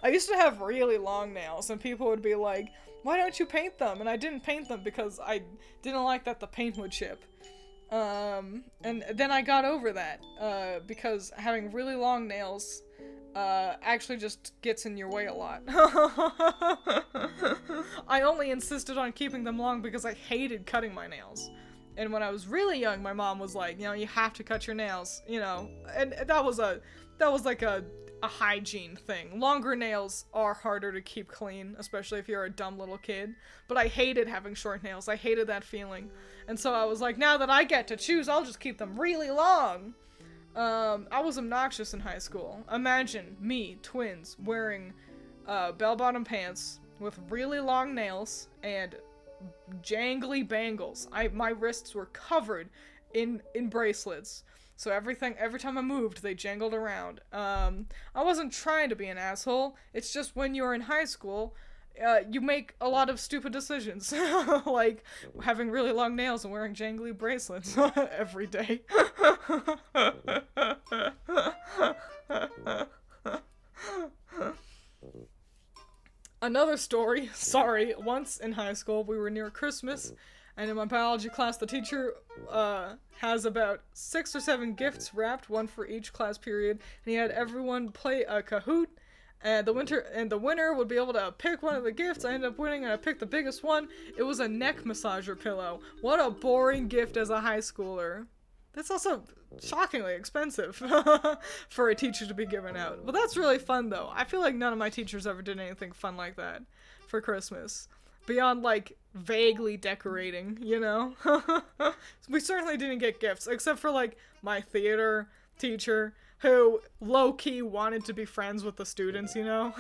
I used to have really long nails, and people would be like, why don't you paint them? And I didn't paint them because I didn't like that the paint would chip. And then I got over that, because having really long nails actually just gets in your way a lot. I only insisted on keeping them long because I hated cutting my nails. And when I was really young, my mom was like, you know, you have to cut your nails, you know, and that was like a hygiene thing. Longer nails are harder to keep clean, especially if you're a dumb little kid, but I hated having short nails. I hated that feeling. And so I was like, now that I get to choose, I'll just keep them really long. I was obnoxious in high school. Imagine me, Twiins, wearing bell-bottom pants with really long nails and jangly bangles. My wrists were covered in bracelets. So every time I moved, they jangled around. I wasn't trying to be an asshole. It's just when you're in high school, you make a lot of stupid decisions. Like having really long nails and wearing jangly bracelets every day. Another story, sorry, once in high school we were near Christmas, and in my biology class the teacher has about 6 or 7 gifts wrapped, one for each class period, and he had everyone play a Kahoot, and the winner would be able to pick one of the gifts. I ended up winning and I picked the biggest one. It was a neck massager pillow. What a boring gift as a high schooler. That's also shockingly expensive for a teacher to be given out. But that's really fun, though. I feel like none of my teachers ever did anything fun like that for Christmas. Beyond, like, vaguely decorating, you know? We certainly didn't get gifts, except for, like, my theater teacher, who low-key wanted to be friends with the students, you know?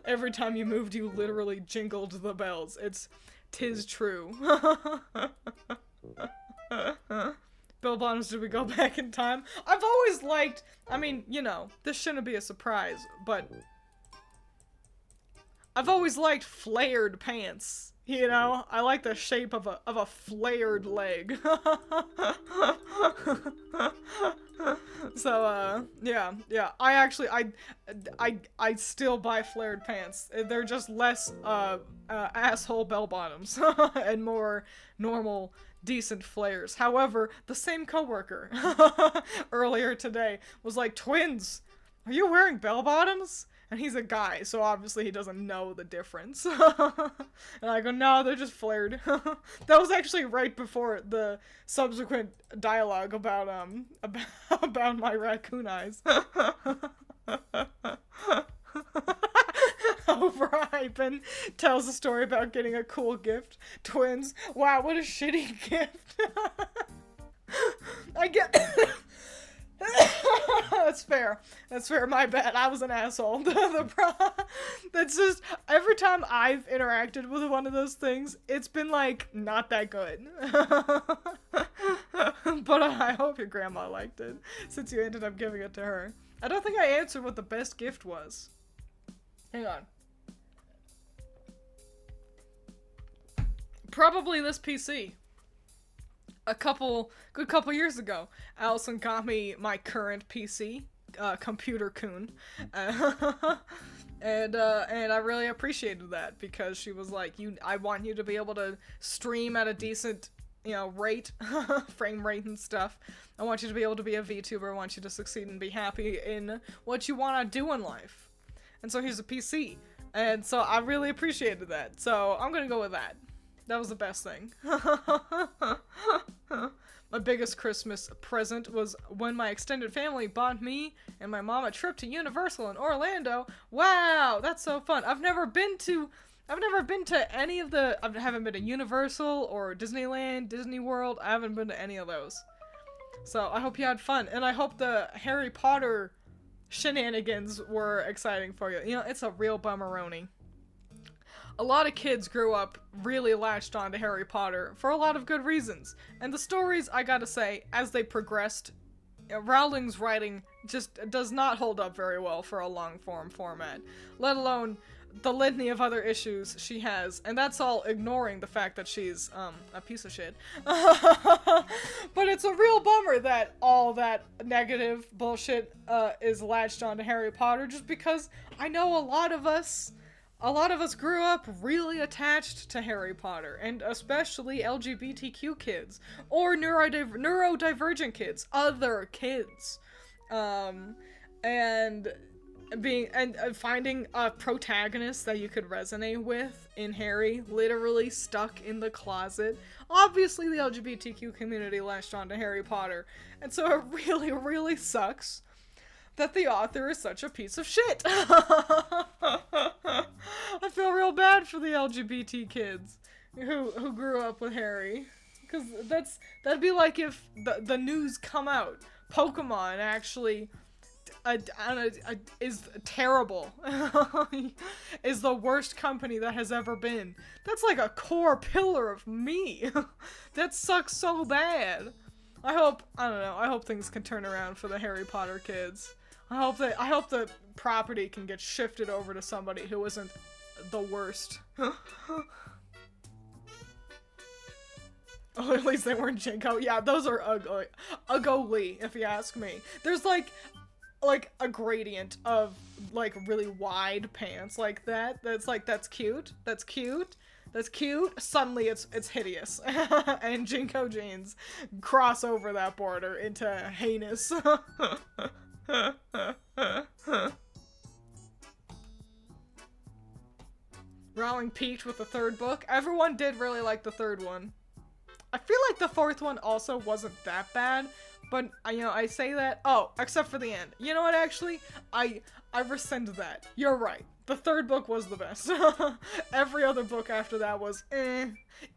Every time you moved, you literally jingled the bells. Tis true. Bell bottoms, did we go back in time? I've always liked, I mean, you know, this shouldn't be a surprise, but I've always liked flared pants. You know, I like the shape of a flared leg. So, yeah. I still buy flared pants. They're just less, asshole bell bottoms and more normal, decent flares. However, the same coworker earlier today was like, "Twins, are you wearing bell bottoms?" And he's a guy, so obviously he doesn't know the difference. And I go, "No, they're just flared." That was actually right before the subsequent dialogue about my raccoon eyes. Overhypen tells a story about getting a cool gift. Twins, wow, what a shitty gift. I get. That's fair. That's fair. My bad. I was an asshole. That's just, every time I've interacted with one of those things, it's been like not that good. But I hope your grandma liked it, since you ended up giving it to her. I don't think I answered what the best gift was. Hang on. Probably this PC. Good couple years ago, Allison got me my current PC, Computer Coon, and I really appreciated that, because she was like, I want you to be able to stream at a decent, you know, rate, frame rate and stuff. I want you to be able to be a VTuber. I want you to succeed and be happy in what you want to do in life. And so here's a PC, and so I really appreciated that. So I'm gonna go with that. That was the best thing. My biggest Christmas present was when my extended family bought me and my mom a trip to Universal in Orlando. Wow, that's so fun. I've never been to any of the, I haven't been to Universal or Disneyland, Disney World. I haven't been to any of those. So I hope you had fun, and I hope the Harry Potter shenanigans were exciting for you. You know, it's a real bummeroni. A lot of kids grew up really latched on to Harry Potter for a lot of good reasons. And the stories, I gotta say, as they progressed, Rowling's writing just does not hold up very well for a long-form format. Let alone the litany of other issues she has. And that's all ignoring the fact that she's, a piece of shit. But it's a real bummer that all that negative bullshit, is latched on to Harry Potter, just because I know a lot of us grew up really attached to Harry Potter, and especially LGBTQ kids, or neurodivergent kids, other kids, and finding a protagonist that you could resonate with in Harry, literally stuck in the closet. Obviously, the LGBTQ community latched on to Harry Potter, and so it really, really sucks that the author is such a piece of shit. I feel real bad for the LGBT kids who grew up with Harry, because that'd be like if the news come out, Pokemon actually is terrible, is the worst company that has ever been. That's like a core pillar of me. That sucks so bad. I hope things can turn around for the Harry Potter kids. I hope the property can get shifted over to somebody who isn't the worst. Oh, at least they weren't Jinko. Yeah, those are ugly. Ugly, if you ask me. There's like a gradient of like really wide pants like that. That's like, that's cute. That's cute. That's cute. Suddenly it's hideous. And Jinko jeans cross over that border into heinous. Rowling peaked with the third book. Everyone did really like the third one. I feel like the fourth one also wasn't that bad, but I say that, oh, except for the end. You know what, actually? I rescind that. You're right. The third book was the best. Every other book after that was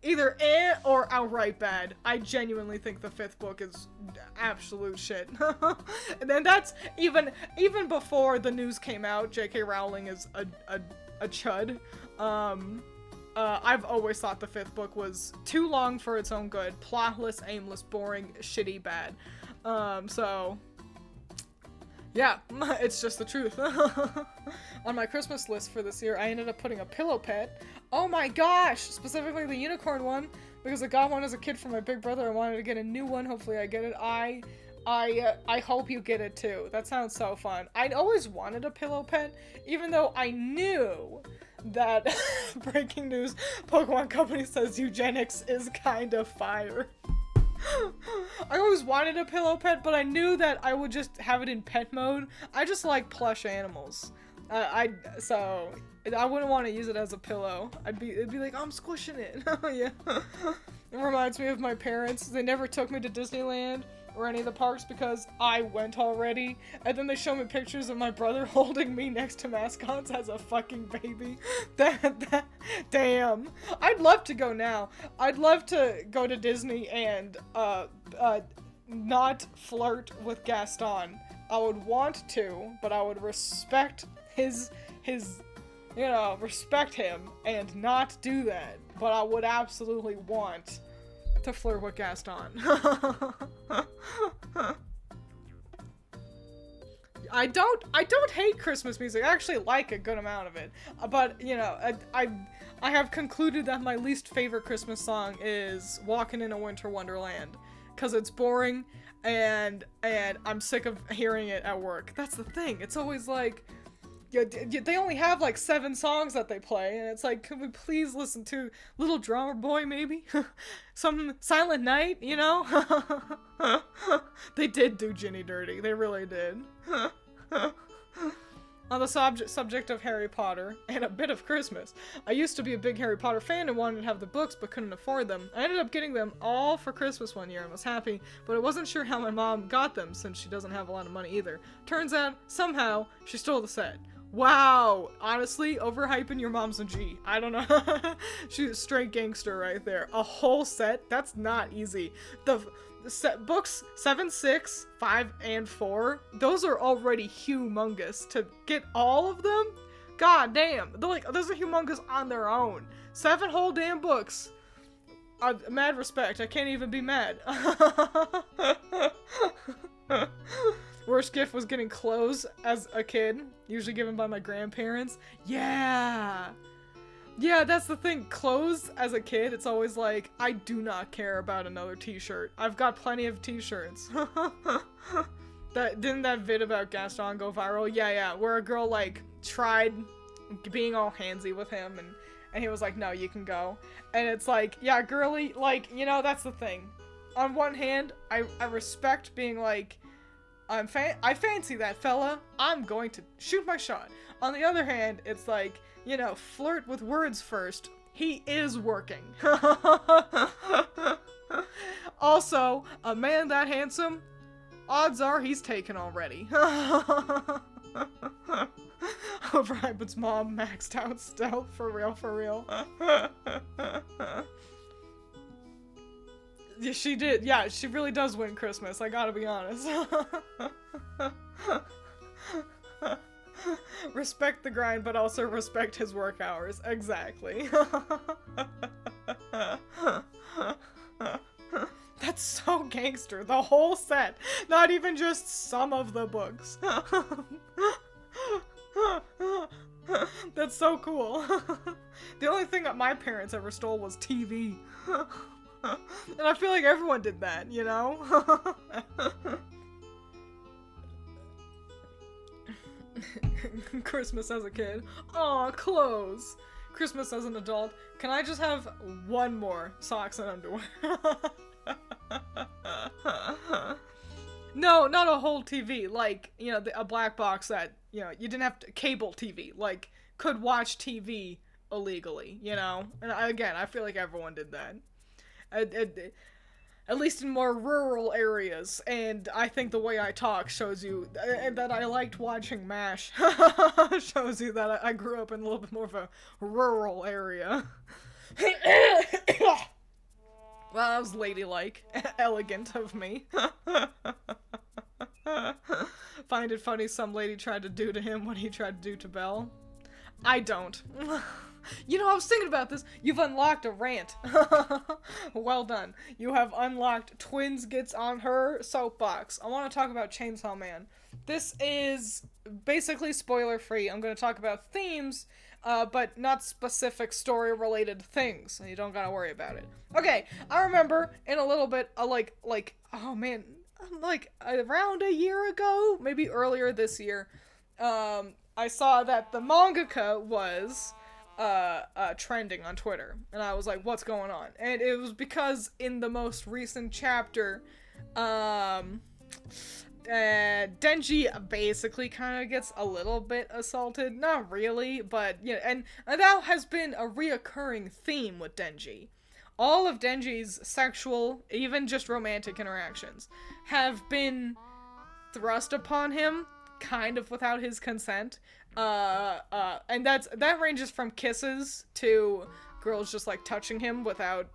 either or outright bad. I genuinely think the fifth book is absolute shit. And then that's even before the news came out, J.K. Rowling is a chud. I've always thought the fifth book was too long for its own good. Plotless, aimless, boring, shitty, bad. So yeah, it's just the truth. On my Christmas list for this year, I ended up putting a pillow pet. Oh my gosh! Specifically the unicorn one, because I got one as a kid from my big brother. I wanted to get a new one. Hopefully I get it. I hope you get it too. That sounds so fun. I'd always wanted a pillow pet, even though I knew that breaking news, Pokemon Company says eugenics is kind of fire. I always wanted a pillow pet, but I knew that I would just have it in pet mode. I just like plush animals. So I wouldn't want to use it as a pillow. It'd be like, I'm squishing it. Yeah. It reminds me of my parents. They never took me to Disneyland or any of the parks because I went already. And then they show me pictures of my brother holding me next to mascots as a fucking baby. Damn. I'd love to go now. I'd love to go to Disney and not flirt with Gaston. I would want to, but I would respect his respect him and not do that. But I would absolutely want to flirt with Gaston. I don't hate Christmas music. I actually like a good amount of it. But, I have concluded that my least favorite Christmas song is Walking in a Winter Wonderland. Because it's boring and I'm sick of hearing it at work. That's the thing. It's always like, they only have like 7 songs that they play, and it's like, could we please listen to Little Drummer Boy, maybe? Some Silent Night, They did do Ginny dirty. They really did. On the subject of Harry Potter, and a bit of Christmas, I used to be a big Harry Potter fan and wanted to have the books but couldn't afford them. I ended up getting them all for Christmas one year and was happy, but I wasn't sure how my mom got them since she doesn't have a lot of money either. Turns out, somehow, she stole the set. Wow, honestly, overhyping your mom's a G. I don't know. She's a straight gangster right there. A whole set? That's not easy. The books 7, 6, 5, and 4, those are already humongous. To get all of them? God damn. Those are humongous on their own. 7 whole damn books. Mad respect. I can't even be mad. Worst gift was getting clothes as a kid, usually given by my grandparents. Yeah, that's the thing. Clothes as a kid, it's always like, I do not care about another t-shirt. I've got plenty of t-shirts. Didn't that vid about Gaston go viral? Yeah, where a girl like tried being all handsy with him and he was like, no, you can go. And it's like, yeah, girly, like, that's the thing. On one hand, I respect being like, I fancy that fella. I'm going to shoot my shot. On the other hand, it's like, flirt with words first. He is working. Also, a man that handsome, odds are he's taken already. Overhyped's mom maxed out stealth, for real. Yeah, she did. Yeah, she really does win Christmas. I gotta be honest. Respect the grind, but also respect his work hours. Exactly. That's so gangster. The whole set. Not even just some of the books. That's so cool. The only thing that my parents ever stole was TV. And I feel like everyone did that, Christmas as a kid. Aw, clothes. Christmas as an adult. Can I just have one more? Socks and underwear. No, not a whole TV. Like, a black box that, you didn't have to, cable TV. Like, could watch TV illegally, And I feel like everyone did that. At least in more rural areas, and I think the way I talk shows you that I liked watching MASH. Shows you that I grew up in a little bit more of a rural area. Well, that was ladylike. Elegant of me. Find it funny some lady tried to do to him what he tried to do to Belle? I don't. You know, I was thinking about this. You've unlocked a rant. Well done. You have unlocked Twiins gets on her soapbox. I want to talk about Chainsaw Man. This is basically spoiler-free. I'm going to talk about themes, but not specific story-related things, so you don't gotta worry about it. Okay, I remember in a little bit, oh man, like around a year ago, maybe earlier this year, I saw that the mangaka was trending on Twitter, and I was like, what's going on? And it was because in the most recent chapter, Denji basically kind of gets a little bit assaulted. Not really, but yeah, and that has been a reoccurring theme with Denji. All of Denji's sexual, even just romantic interactions, have been thrust upon him, kind of without his consent. And that ranges from kisses to girls just like touching him without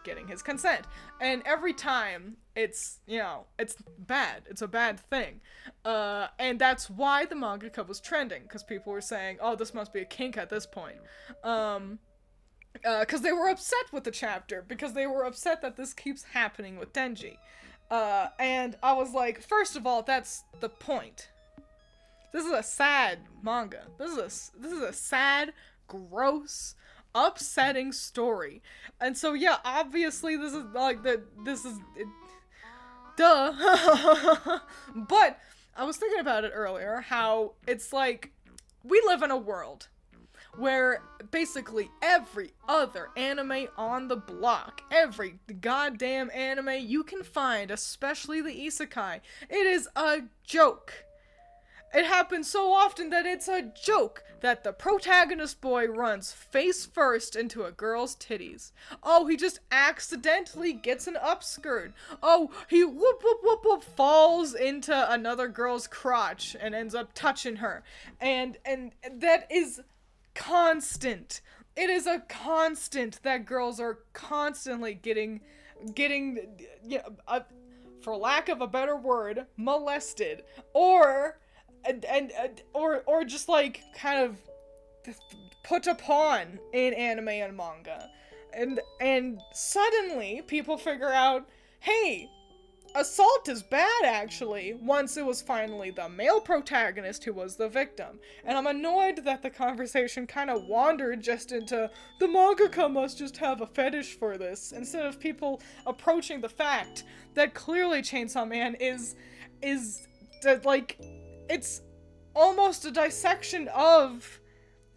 getting his consent. And every time it's bad. It's a bad thing. And that's why the mangaka was trending, because people were saying, oh, this must be a kink at this point. Because they were upset with the chapter, because they were upset that this keeps happening with Denji. And I was like, first of all, that's the point. This is a sad manga. This is a sad, gross, upsetting story. And so yeah, obviously this is like duh. But I was thinking about it earlier, how it's like we live in a world where basically every other anime on the block, every goddamn anime you can find, especially the isekai, it is a joke. It happens so often that it's a joke that the protagonist boy runs face first into a girl's titties. Oh, he just accidentally gets an upskirt. Oh, he whoop whoop whoop whoop falls into another girl's crotch and ends up touching her. And that is constant. It is a constant that girls are constantly getting for lack of a better word, molested, or just like kind of put upon in anime and manga. And suddenly people figure out, hey, assault is bad actually, once it was finally the male protagonist who was the victim. And I'm annoyed that the conversation kind of wandered just into the mangaka must just have a fetish for this, instead of people approaching the fact that clearly Chainsaw Man is like, it's almost a dissection of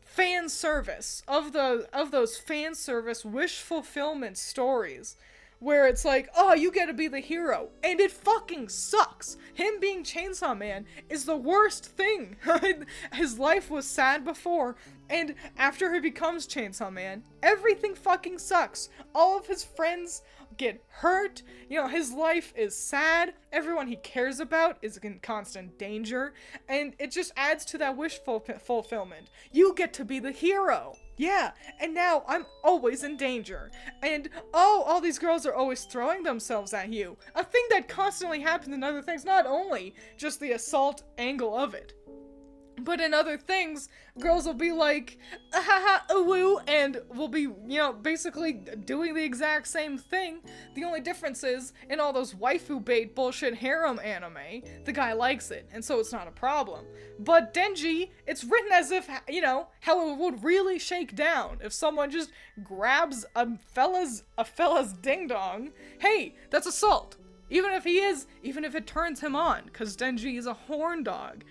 fan service, of those fan service wish fulfillment stories, where it's like, oh, you get to be the hero, and it fucking sucks. Him being Chainsaw Man is the worst thing. His life was sad before, and after he becomes Chainsaw Man, everything fucking sucks. All of his friends get hurt, his life is sad, everyone he cares about is in constant danger, and it just adds to that wish fulfillment. You get to be the hero. Yeah, and now I'm always in danger. And, oh, all these girls are always throwing themselves at you. A thing that constantly happens in other things, not only just the assault angle of it, but in other things, girls will be like, ahaha, woo, and will be, basically doing the exact same thing. The only difference is, in all those waifu bait bullshit harem anime, the guy likes it, and so it's not a problem. But Denji, it's written as if, how it would really shake down if someone just grabs a fella's ding-dong. Hey, that's assault. Even if it turns him on, because Denji is a horn dog.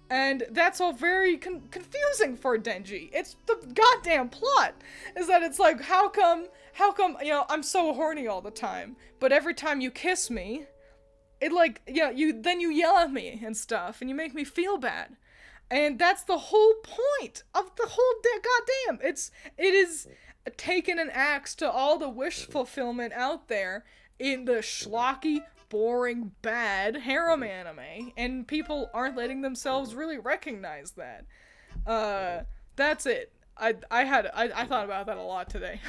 And that's all very confusing for Denji. It's the goddamn plot, is that it's like, how come, I'm so horny all the time, but every time you kiss me, it like, then you yell at me and stuff, and you make me feel bad. And that's the whole point of the whole goddamn. It is taking an axe to all the wish fulfillment out there, in the schlocky, boring, bad harem anime, and people aren't letting themselves really recognize that. That's it. I thought about that a lot today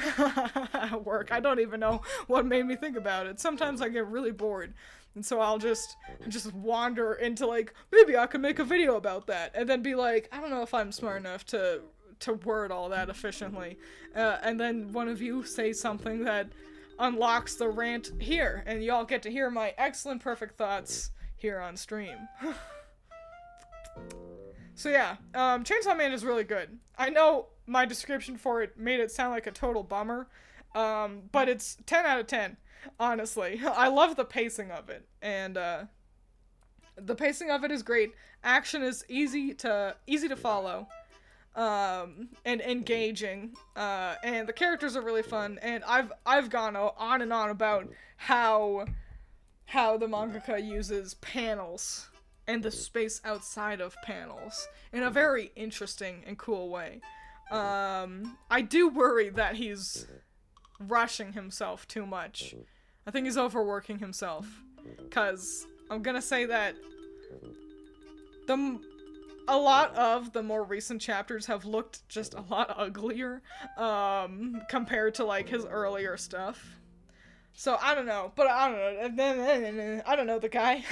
at work. I don't even know what made me think about it. Sometimes I get really bored, and so I'll just wander into like, maybe I could make a video about that, and then be like, I don't know if I'm smart enough to word all that efficiently, and then one of you say something that unlocks the rant here, and y'all get to hear my excellent perfect thoughts here on stream. So yeah, Chainsaw Man is really good. I know my description for it made it sound like a total bummer, but it's 10 out of 10, honestly. I love the pacing of it, and the pacing of it is great. Action is easy to follow, and engaging, and the characters are really fun, and I've gone on and on about how the mangaka uses panels and the space outside of panels in a very interesting and cool way. I do worry that he's rushing himself too much. I think he's overworking himself, cause I'm gonna say that a lot of the more recent chapters have looked just a lot uglier, compared to like his earlier stuff. So I don't know, but I don't know. I don't know the guy.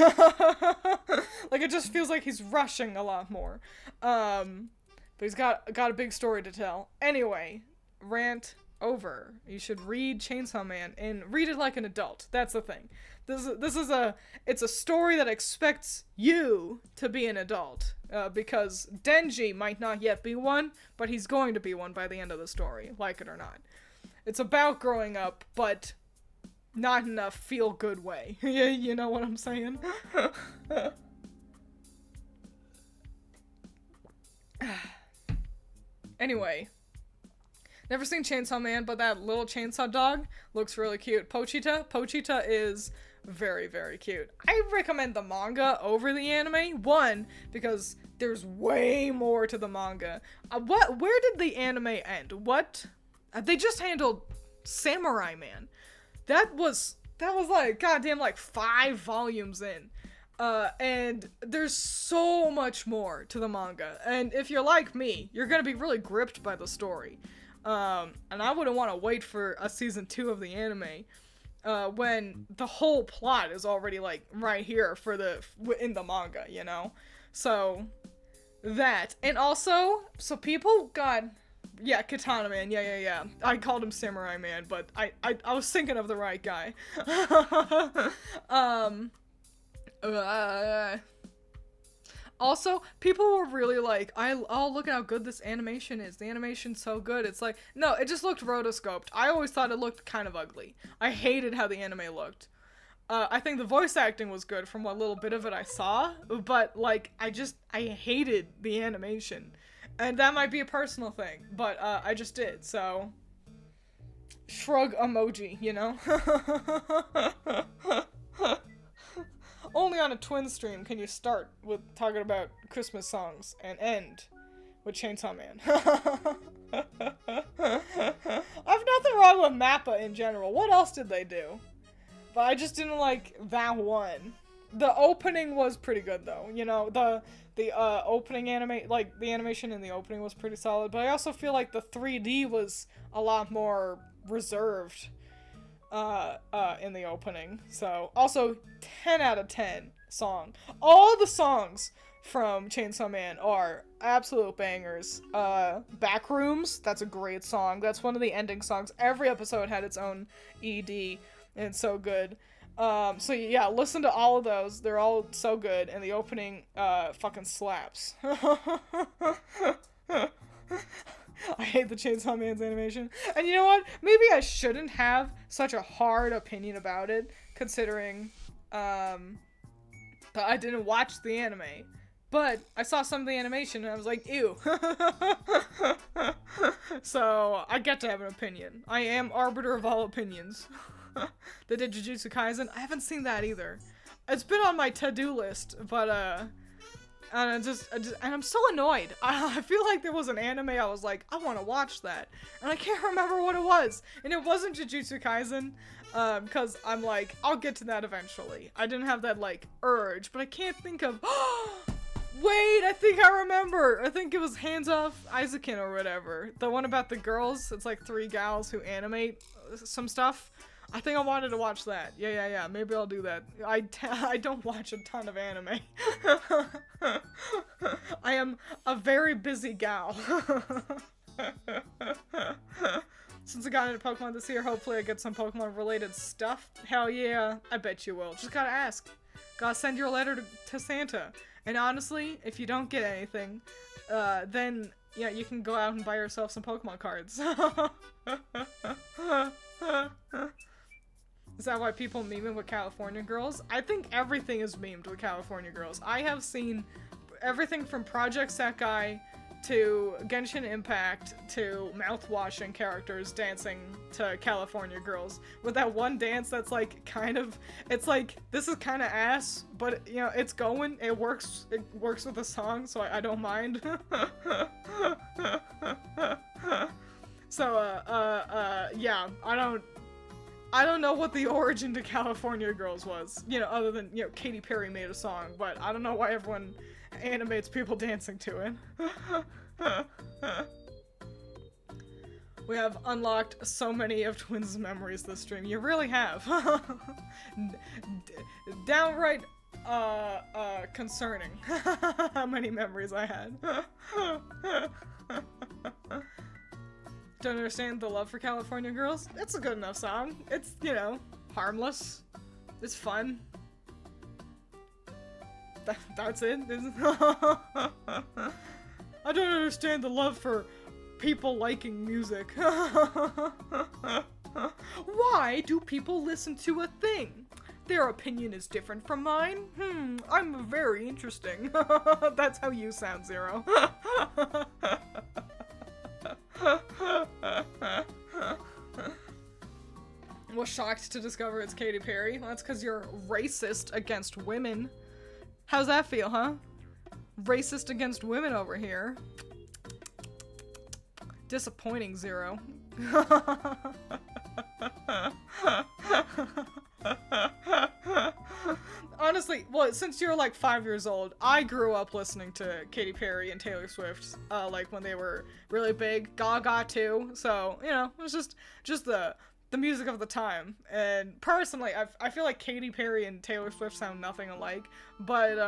Like, it just feels like he's rushing a lot more. But he's got a big story to tell. Anyway, rant over. You should read Chainsaw Man and read it like an adult. That's the thing. It's a story that expects you to be an adult. Because Denji might not yet be one, but he's going to be one by the end of the story, like it or not. It's about growing up, but not in a feel-good way. You know what I'm saying? Anyway. Never seen Chainsaw Man, but that little chainsaw dog looks really cute. Pochita is very, very cute. I recommend the manga over the anime. One, because there's way more to the manga. Where did the anime end? What? They just handled Samurai Man. That was like, goddamn, like 5 volumes in. And there's so much more to the manga. And if you're like me, you're gonna be really gripped by the story. And I wouldn't want to wait for a season 2 of the anime, when the whole plot is already, like, right here in the manga, you know? So, that. And also, so people got... Yeah, Katana Man, yeah. I called him Samurai Man, but I was thinking of the right guy. Also, people were really like, oh, look at how good this animation is. The animation's so good. It's like, no, it just looked rotoscoped. I always thought it looked kind of ugly. I hated how the anime looked. I think the voice acting was good from what little bit of it I saw, but, like, I hated the animation. And that might be a personal thing, but I just did, so... Shrug emoji, you know? Only on a Twiins stream can you start with talking about Christmas songs and end with Chainsaw Man. I've nothing wrong with Mappa in general. What else did they do? But I just didn't like that one. The opening was pretty good, though. You know, the opening like, the animation in the opening was pretty solid, but I also feel like the 3D was a lot more reserved, in the opening. So, also, 10 out of 10 song. All the songs from Chainsaw Man are absolute bangers. Backrooms, that's a great song. That's one of the ending songs. Every episode had its own ED, and it's so good. So yeah, listen to all of those. They're all so good, and the opening, fucking slaps. I hate the Chainsaw Man's animation. And you know what? Maybe I shouldn't have such a hard opinion about it, considering, that I didn't watch the anime. But I saw some of the animation, and I was like, ew. So, I get to have an opinion. I am arbiter of all opinions. They did Jujutsu Kaisen. I haven't seen that either. It's been on my to-do list, but, and I'm so annoyed. I feel like there was an anime I was like, I want to watch that. And I can't remember what it was. And it wasn't Jujutsu Kaisen. Because I'm like, I'll get to that eventually. I didn't have that, like, urge, but I can't think of... Wait, I think I remember! I think it was Hands Off Isaacin or whatever. The one about the girls. It's like 3 gals who animate some stuff. I think I wanted to watch that. Yeah. Maybe I'll do that. I don't watch a ton of anime. I am a very busy gal. Since I got into Pokemon this year, hopefully I get some Pokemon-related stuff. Hell yeah, I bet you will. Just gotta ask. Gotta send your letter to Santa. And honestly, if you don't get anything, then, yeah, you can go out and buy yourself some Pokemon cards. Is that why people meme it with California Girls? I think everything is memed with California Girls. I have seen everything from Project Sekai to Genshin Impact to mouth-washing characters dancing to California Girls. With that one dance that's like kind of, it's like, this is kind of ass, but you know, it's going, it works with the song, so I don't mind. So, yeah, I don't know what the origin to California Girls was, you know, other than, you know, Katy Perry made a song, but I don't know why everyone animates people dancing to it. We have unlocked so many of Twiins' memories this stream. You really have. Downright, concerning how many memories I had. Don't understand the love for California Girls? It's a good enough song. It's, you know, harmless. It's fun. That's it. I don't understand the love for people liking music. Why do people listen to a thing? Their opinion is different from mine? I'm very interesting. That's how you sound, Zero. Was shocked to discover it's Katy Perry. Well, that's because you're racist against women. How's that feel, huh? Racist against women over here. Disappointing, Zero. Honestly, well, since you're like 5 years old, I grew up listening to Katy Perry and Taylor Swift, like when they were really big. Gaga too. So, you know, it was just the music of the time. And personally, I feel like Katy Perry and Taylor Swift sound nothing alike, but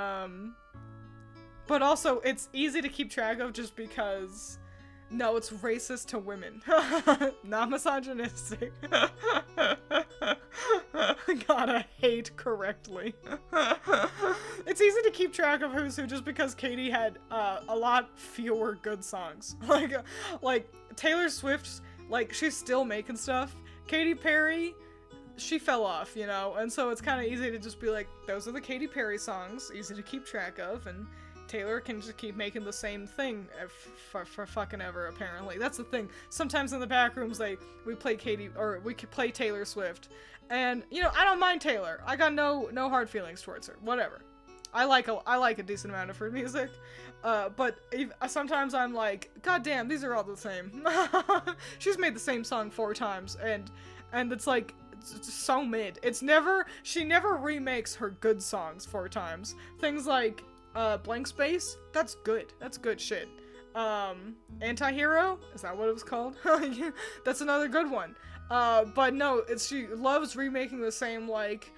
also it's easy to keep track of just because, no, it's racist to women. Not misogynistic. Gotta hate correctly. It's easy to keep track of who's who just because Katy had a lot fewer good songs. Like Taylor Swift, like, she's still making stuff. Katy Perry, she fell off, you know, and so it's kind of easy to just be like, those are the Katy Perry songs, easy to keep track of, and Taylor can just keep making the same thing for fucking ever, apparently. That's the thing. Sometimes in the back rooms, we could play Taylor Swift, and, you know, I don't mind Taylor. I got no hard feelings towards her. Whatever. I like a decent amount of her music, but sometimes I'm like, god damn, these are all the same. She's made the same song 4 times, and it's like, it's so mid. She never remakes her good songs 4 times. Things like, Blank Space, that's good shit. Anti-Hero, is that what it was called? That's another good one. But no, she loves remaking the same, like,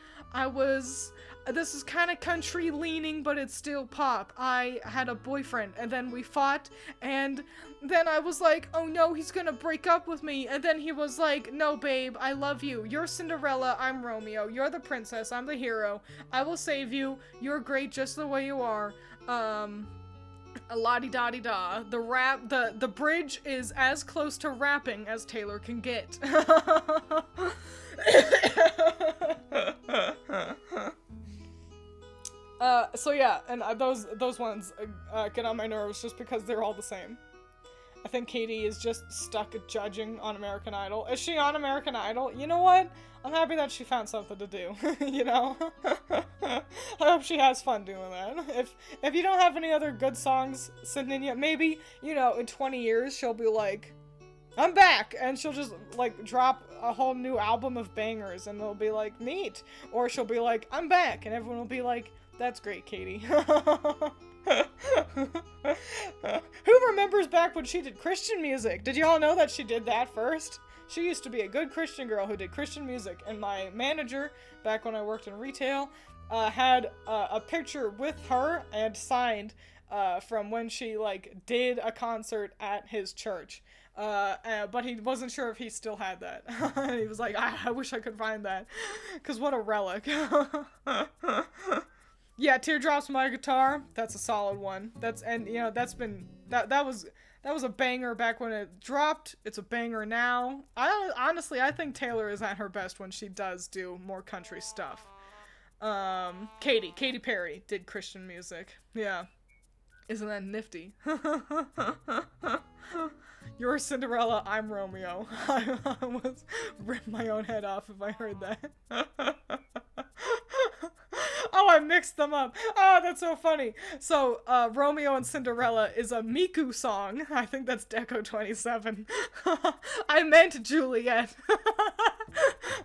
this is kind of country leaning, but it's still pop. I had a boyfriend, and then we fought, and then I was like, oh no, he's gonna break up with me, and then he was like, no babe, I love you. You're Cinderella, I'm Romeo. You're the princess, I'm the hero. I will save you. You're great just the way you are. La-di-da-di-da. The bridge is as close to rapping as Taylor can get. So yeah, and those ones get on my nerves just because they're all the same. I think Katie is just stuck judging on American Idol. Is she on American Idol? You know what? I'm happy that she found something to do, you know? I hope she has fun doing that. If you don't have any other good songs sitting in yet, maybe, you know, in 20 years she'll be like, I'm back! And she'll just, like, drop a whole new album of bangers, and they'll be like, neat. Or she'll be like, I'm back, and everyone will be like, that's great, Katie. Who remembers back when she did Christian music? Did you all know that she did that first? She used to be a good Christian girl who did Christian music, and my manager, back when I worked in retail, had a picture with her and signed from when she, like, did a concert at his church. But he wasn't sure if he still had that. He was like, I wish I could find that, because what a relic. Yeah, Teardrops My Guitar, that's a solid one. And you know, that was a banger back when it dropped. It's a banger now. Honestly, I think Taylor is at her best when she does do more country stuff. Katy Perry did Christian music. Yeah. Isn't that nifty? You're Cinderella, I'm Romeo. I was rip my own head off if I heard that. Oh, I mixed them up. Oh, that's so funny. So, Romeo and Cinderella is a Miku song. I think that's Deco 27. I meant Juliet.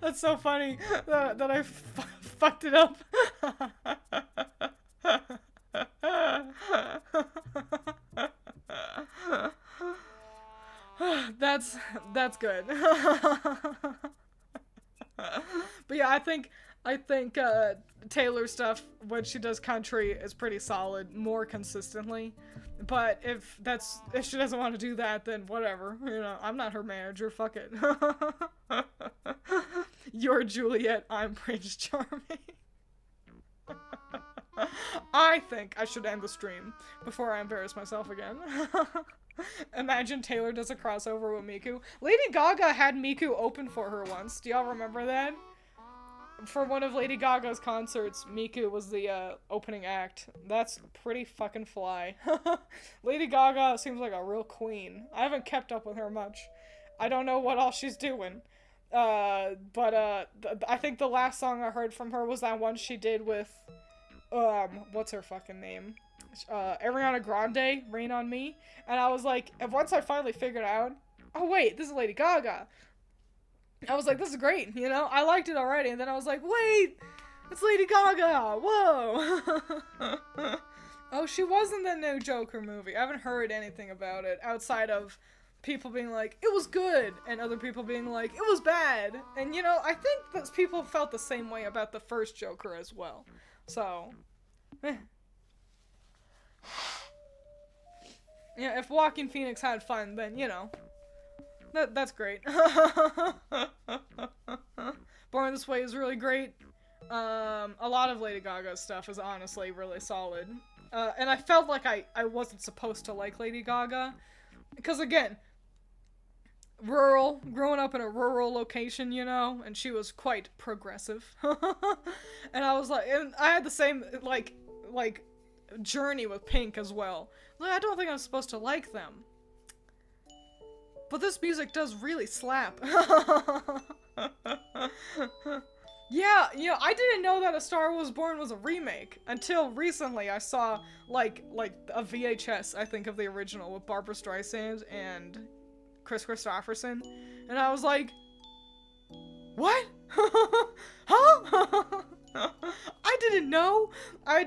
That's so funny that I fucked it up. That's good. But yeah, I think Taylor stuff when she does country is pretty solid, more consistently. But if she doesn't want to do that, then whatever. You know, I'm not her manager. Fuck it. You're Juliet, I'm Prince Charming. I think I should end the stream before I embarrass myself again. Imagine Taylor does a crossover with Miku. Lady Gaga had Miku open for her once. Do y'all remember that? For one of Lady Gaga's concerts, Miku was the opening act. That's pretty fucking fly. Lady Gaga seems like a real queen. I haven't kept up with her much. I don't know what all she's doing. I think the last song I heard from her was that one she did with, what's her fucking name? Ariana Grande, Rain on Me. And I was like, and once I finally figured out, oh wait, this is Lady Gaga. I was like, this is great, you know? I liked it already, and then I was like, wait, it's Lady Gaga, whoa! Oh, she was in the new Joker movie. I haven't heard anything about it, outside of people being like, it was good, and other people being like, it was bad. And, you know, I think that people felt the same way about the first Joker as well. So, yeah, if Joaquin Phoenix had fun, then, you know, that's great. Born This Way is really great. A lot of Lady Gaga's stuff is honestly really solid. And I felt like I wasn't supposed to like Lady Gaga. Because again, growing up in a rural location, you know, and she was quite progressive. And I was like, and I had the same, like, journey with Pink as well. Like, I don't think I'm supposed to like them. But this music does really slap. Yeah, you know, I didn't know that A Star Was Born was a remake until recently. I saw, like a VHS, I think, of the original with Barbra Streisand and Chris Christopherson. And I was like, what? Huh? I didn't know. I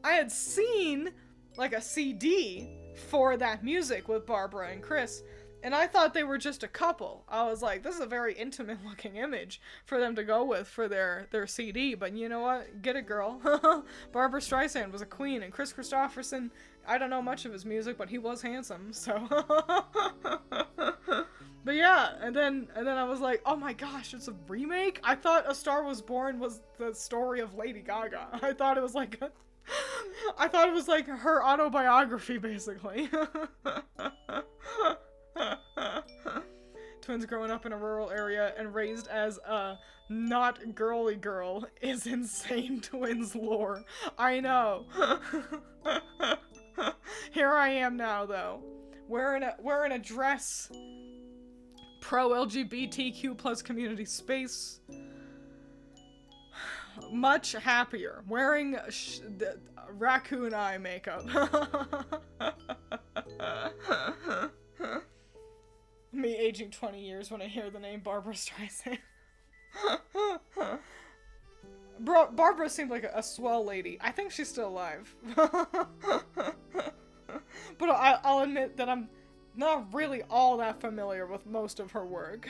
had seen, like, a CD for that music with Barbara and Chris. And I thought they were just a couple. I was like, this is a very intimate looking image for them to go with for their CD. But you know what? Get it, girl. Barbra Streisand was a queen, and Chris Christopherson, I don't know much of his music, but he was handsome, so. But yeah, and then I was like, oh my gosh, it's a remake? I thought A Star Was Born was the story of Lady Gaga. I thought it was like her autobiography, basically. Twins growing up in a rural area and raised as a not girly girl is insane twins lore. I know. Here I am now, though, wearing a dress, pro LGBTQ plus community space, much happier, wearing raccoon eye makeup. Me aging 20 years when I hear the name Barbara Streisand. Bro, Barbara seemed like a swell lady. I think she's still alive. But I'll admit that I'm not really all that familiar with most of her work.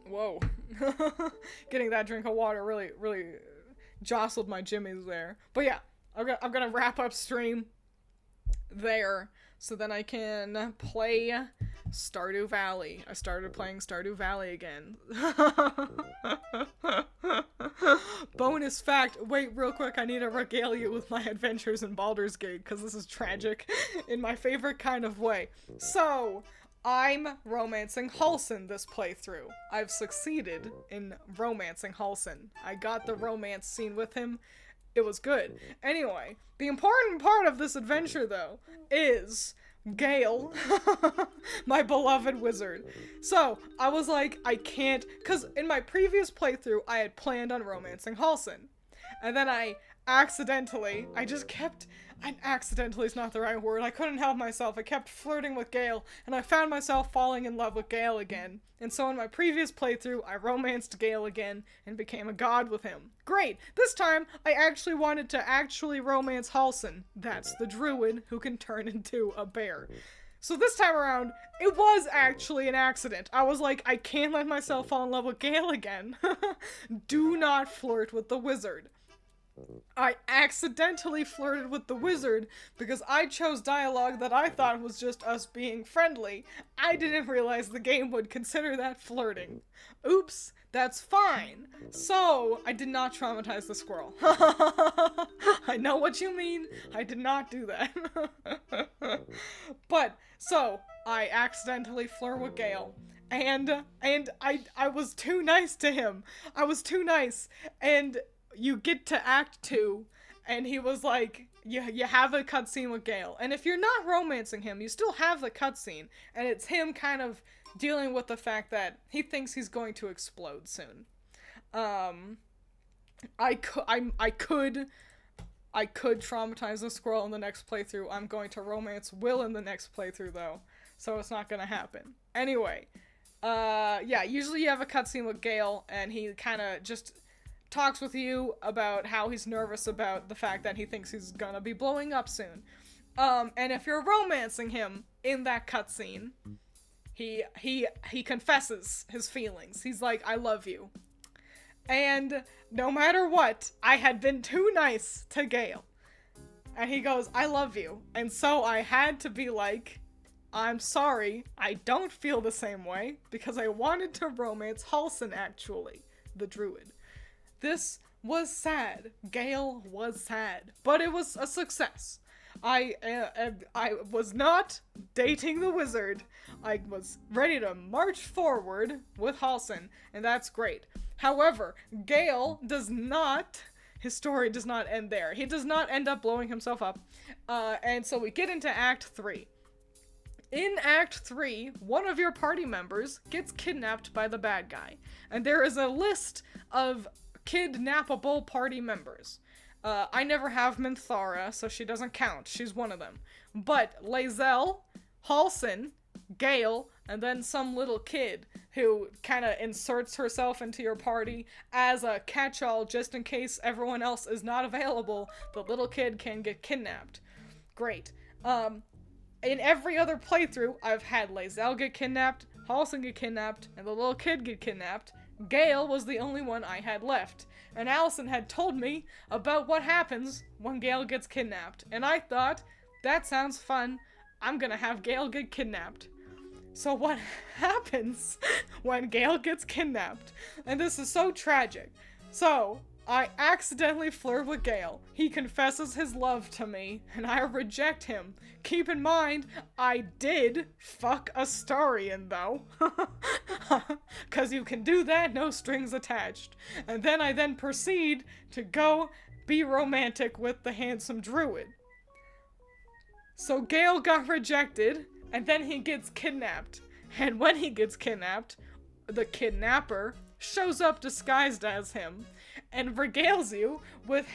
Whoa. Getting that drink of water really jostled my jimmies there. But yeah, I'm gonna wrap up stream there so then I can play Stardew Valley. I started playing Stardew Valley again. Bonus fact, wait real quick, I need to regale you with my adventures in Baldur's Gate because this is tragic in my favorite kind of way. So, I'm romancing Halsin this playthrough. I've succeeded in romancing Halsin. I got the romance scene with him. It was good. Anyway, the important part of this adventure, though, is Gale, my beloved wizard. So, I was like, I can't, because in my previous playthrough, I had planned on romancing Halsin. And then accidentally is not the right word, I couldn't help myself, I kept flirting with Gale, and I found myself falling in love with Gale again. And so in my previous playthrough, I romanced Gale again, and became a god with him. Great! This time, I actually wanted to romance Halsin. That's the druid who can turn into a bear. So this time around, it was actually an accident. I was like, I can't let myself fall in love with Gale again. Do not flirt with the wizard. I accidentally flirted with the wizard because I chose dialogue that I thought was just us being friendly. I didn't realize the game would consider that flirting. Oops, that's fine. So, I did not traumatize the squirrel. I know what you mean. I did not do that. But, so, I accidentally flirt with Gale. And I was too nice to him. I was too nice. And you get to Act 2, and he was like, you have a cutscene with Gale. And if you're not romancing him, you still have the cutscene, and it's him kind of dealing with the fact that he thinks he's going to explode soon. I could traumatize the squirrel in the next playthrough. I'm going to romance Will in the next playthrough, though, so it's not gonna happen. Anyway, yeah, usually you have a cutscene with Gale, and he kind of just talks with you about how he's nervous about the fact that he thinks he's gonna be blowing up soon. And if you're romancing him in that cutscene, he confesses his feelings. He's like, I love you. And no matter what, I had been too nice to Gale. And he goes, I love you. And so I had to be like, I'm sorry, I don't feel the same way, because I wanted to romance Halsin, actually, the druid. This was sad. Gale was sad. But it was a success. I was not dating the wizard. I was ready to march forward with Halsin, and that's great. However, Gale does not... His story does not end there. He does not end up blowing himself up. And so we get into Act 3. In Act 3, one of your party members gets kidnapped by the bad guy. And there is a list of kidnappable party members. I never have Minthara, so she doesn't count. She's one of them. But Lae'zel, Halsin, Gale, and then some little kid who kind of inserts herself into your party as a catch-all just in case everyone else is not available, the little kid can get kidnapped. Great. In every other playthrough, I've had Lae'zel get kidnapped, Halsin get kidnapped, and the little kid get kidnapped. Gale was the only one I had left, and Allison had told me about what happens when Gale gets kidnapped, and I thought, that sounds fun, I'm gonna have Gale get kidnapped. So what happens when Gale gets kidnapped? And this is so tragic. So, I accidentally flirt with Gale. He confesses his love to me, and I reject him. Keep in mind, I did fuck Astarion, though. Because you can do that, no strings attached. And then I proceed to go be romantic with the handsome druid. So Gale got rejected, and then he gets kidnapped. And when he gets kidnapped, the kidnapper shows up disguised as him and regales you with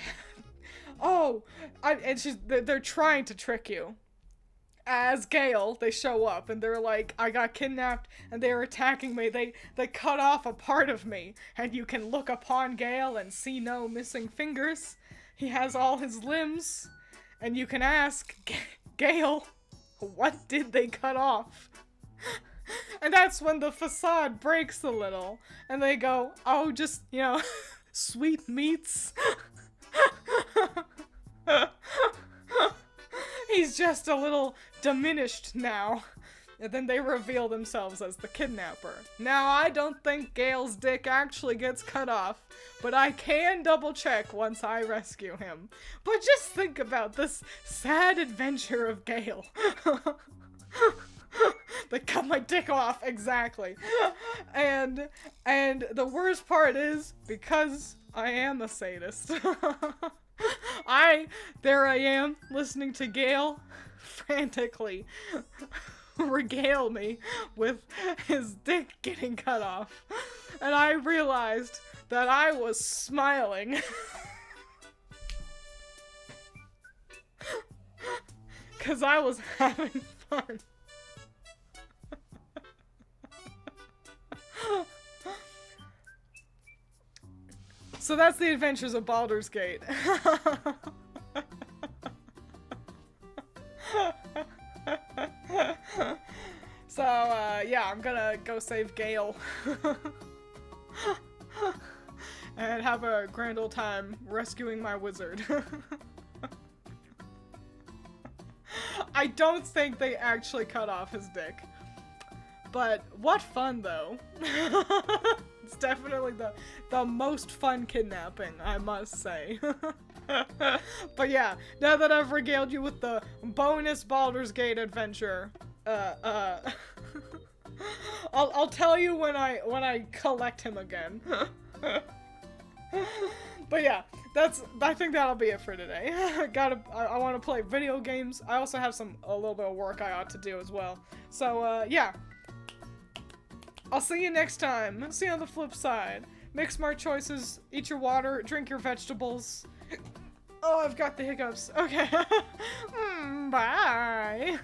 they're trying to trick you. as Gale, they show up and they're like, I got kidnapped and they're attacking me. They cut off a part of me, and you can look upon Gale and see no missing fingers. He has all his limbs, and you can ask Gale, what did they cut off? And that's when the facade breaks a little, and they go, oh, just, you know, sweet meats. He's just a little diminished now. And then they reveal themselves as the kidnapper. Now, I don't think Gale's dick actually gets cut off, but I can double check once I rescue him. But just think about this sad adventure of Gale. They cut my dick off, exactly. And the worst part is, because I am a sadist, there I am, listening to Gale frantically regale me with his dick getting cut off. And I realized that I was smiling. Because I was having fun. So that's the adventures of Baldur's Gate. So, yeah, I'm gonna go save Gale. And have a grand old time rescuing my wizard. I don't think they actually cut off his dick. But what fun, though. It's definitely the most fun kidnapping, I must say. But yeah, now that I've regaled you with the bonus Baldur's Gate adventure, I'll tell you when I collect him again. But yeah, I think that'll be it for today. I want to play video games. I also have a little bit of work I ought to do as well. So yeah. I'll see you next time. See you on the flip side. Make smart choices, eat your water, drink your vegetables. Oh, I've got the hiccups. Okay. Bye.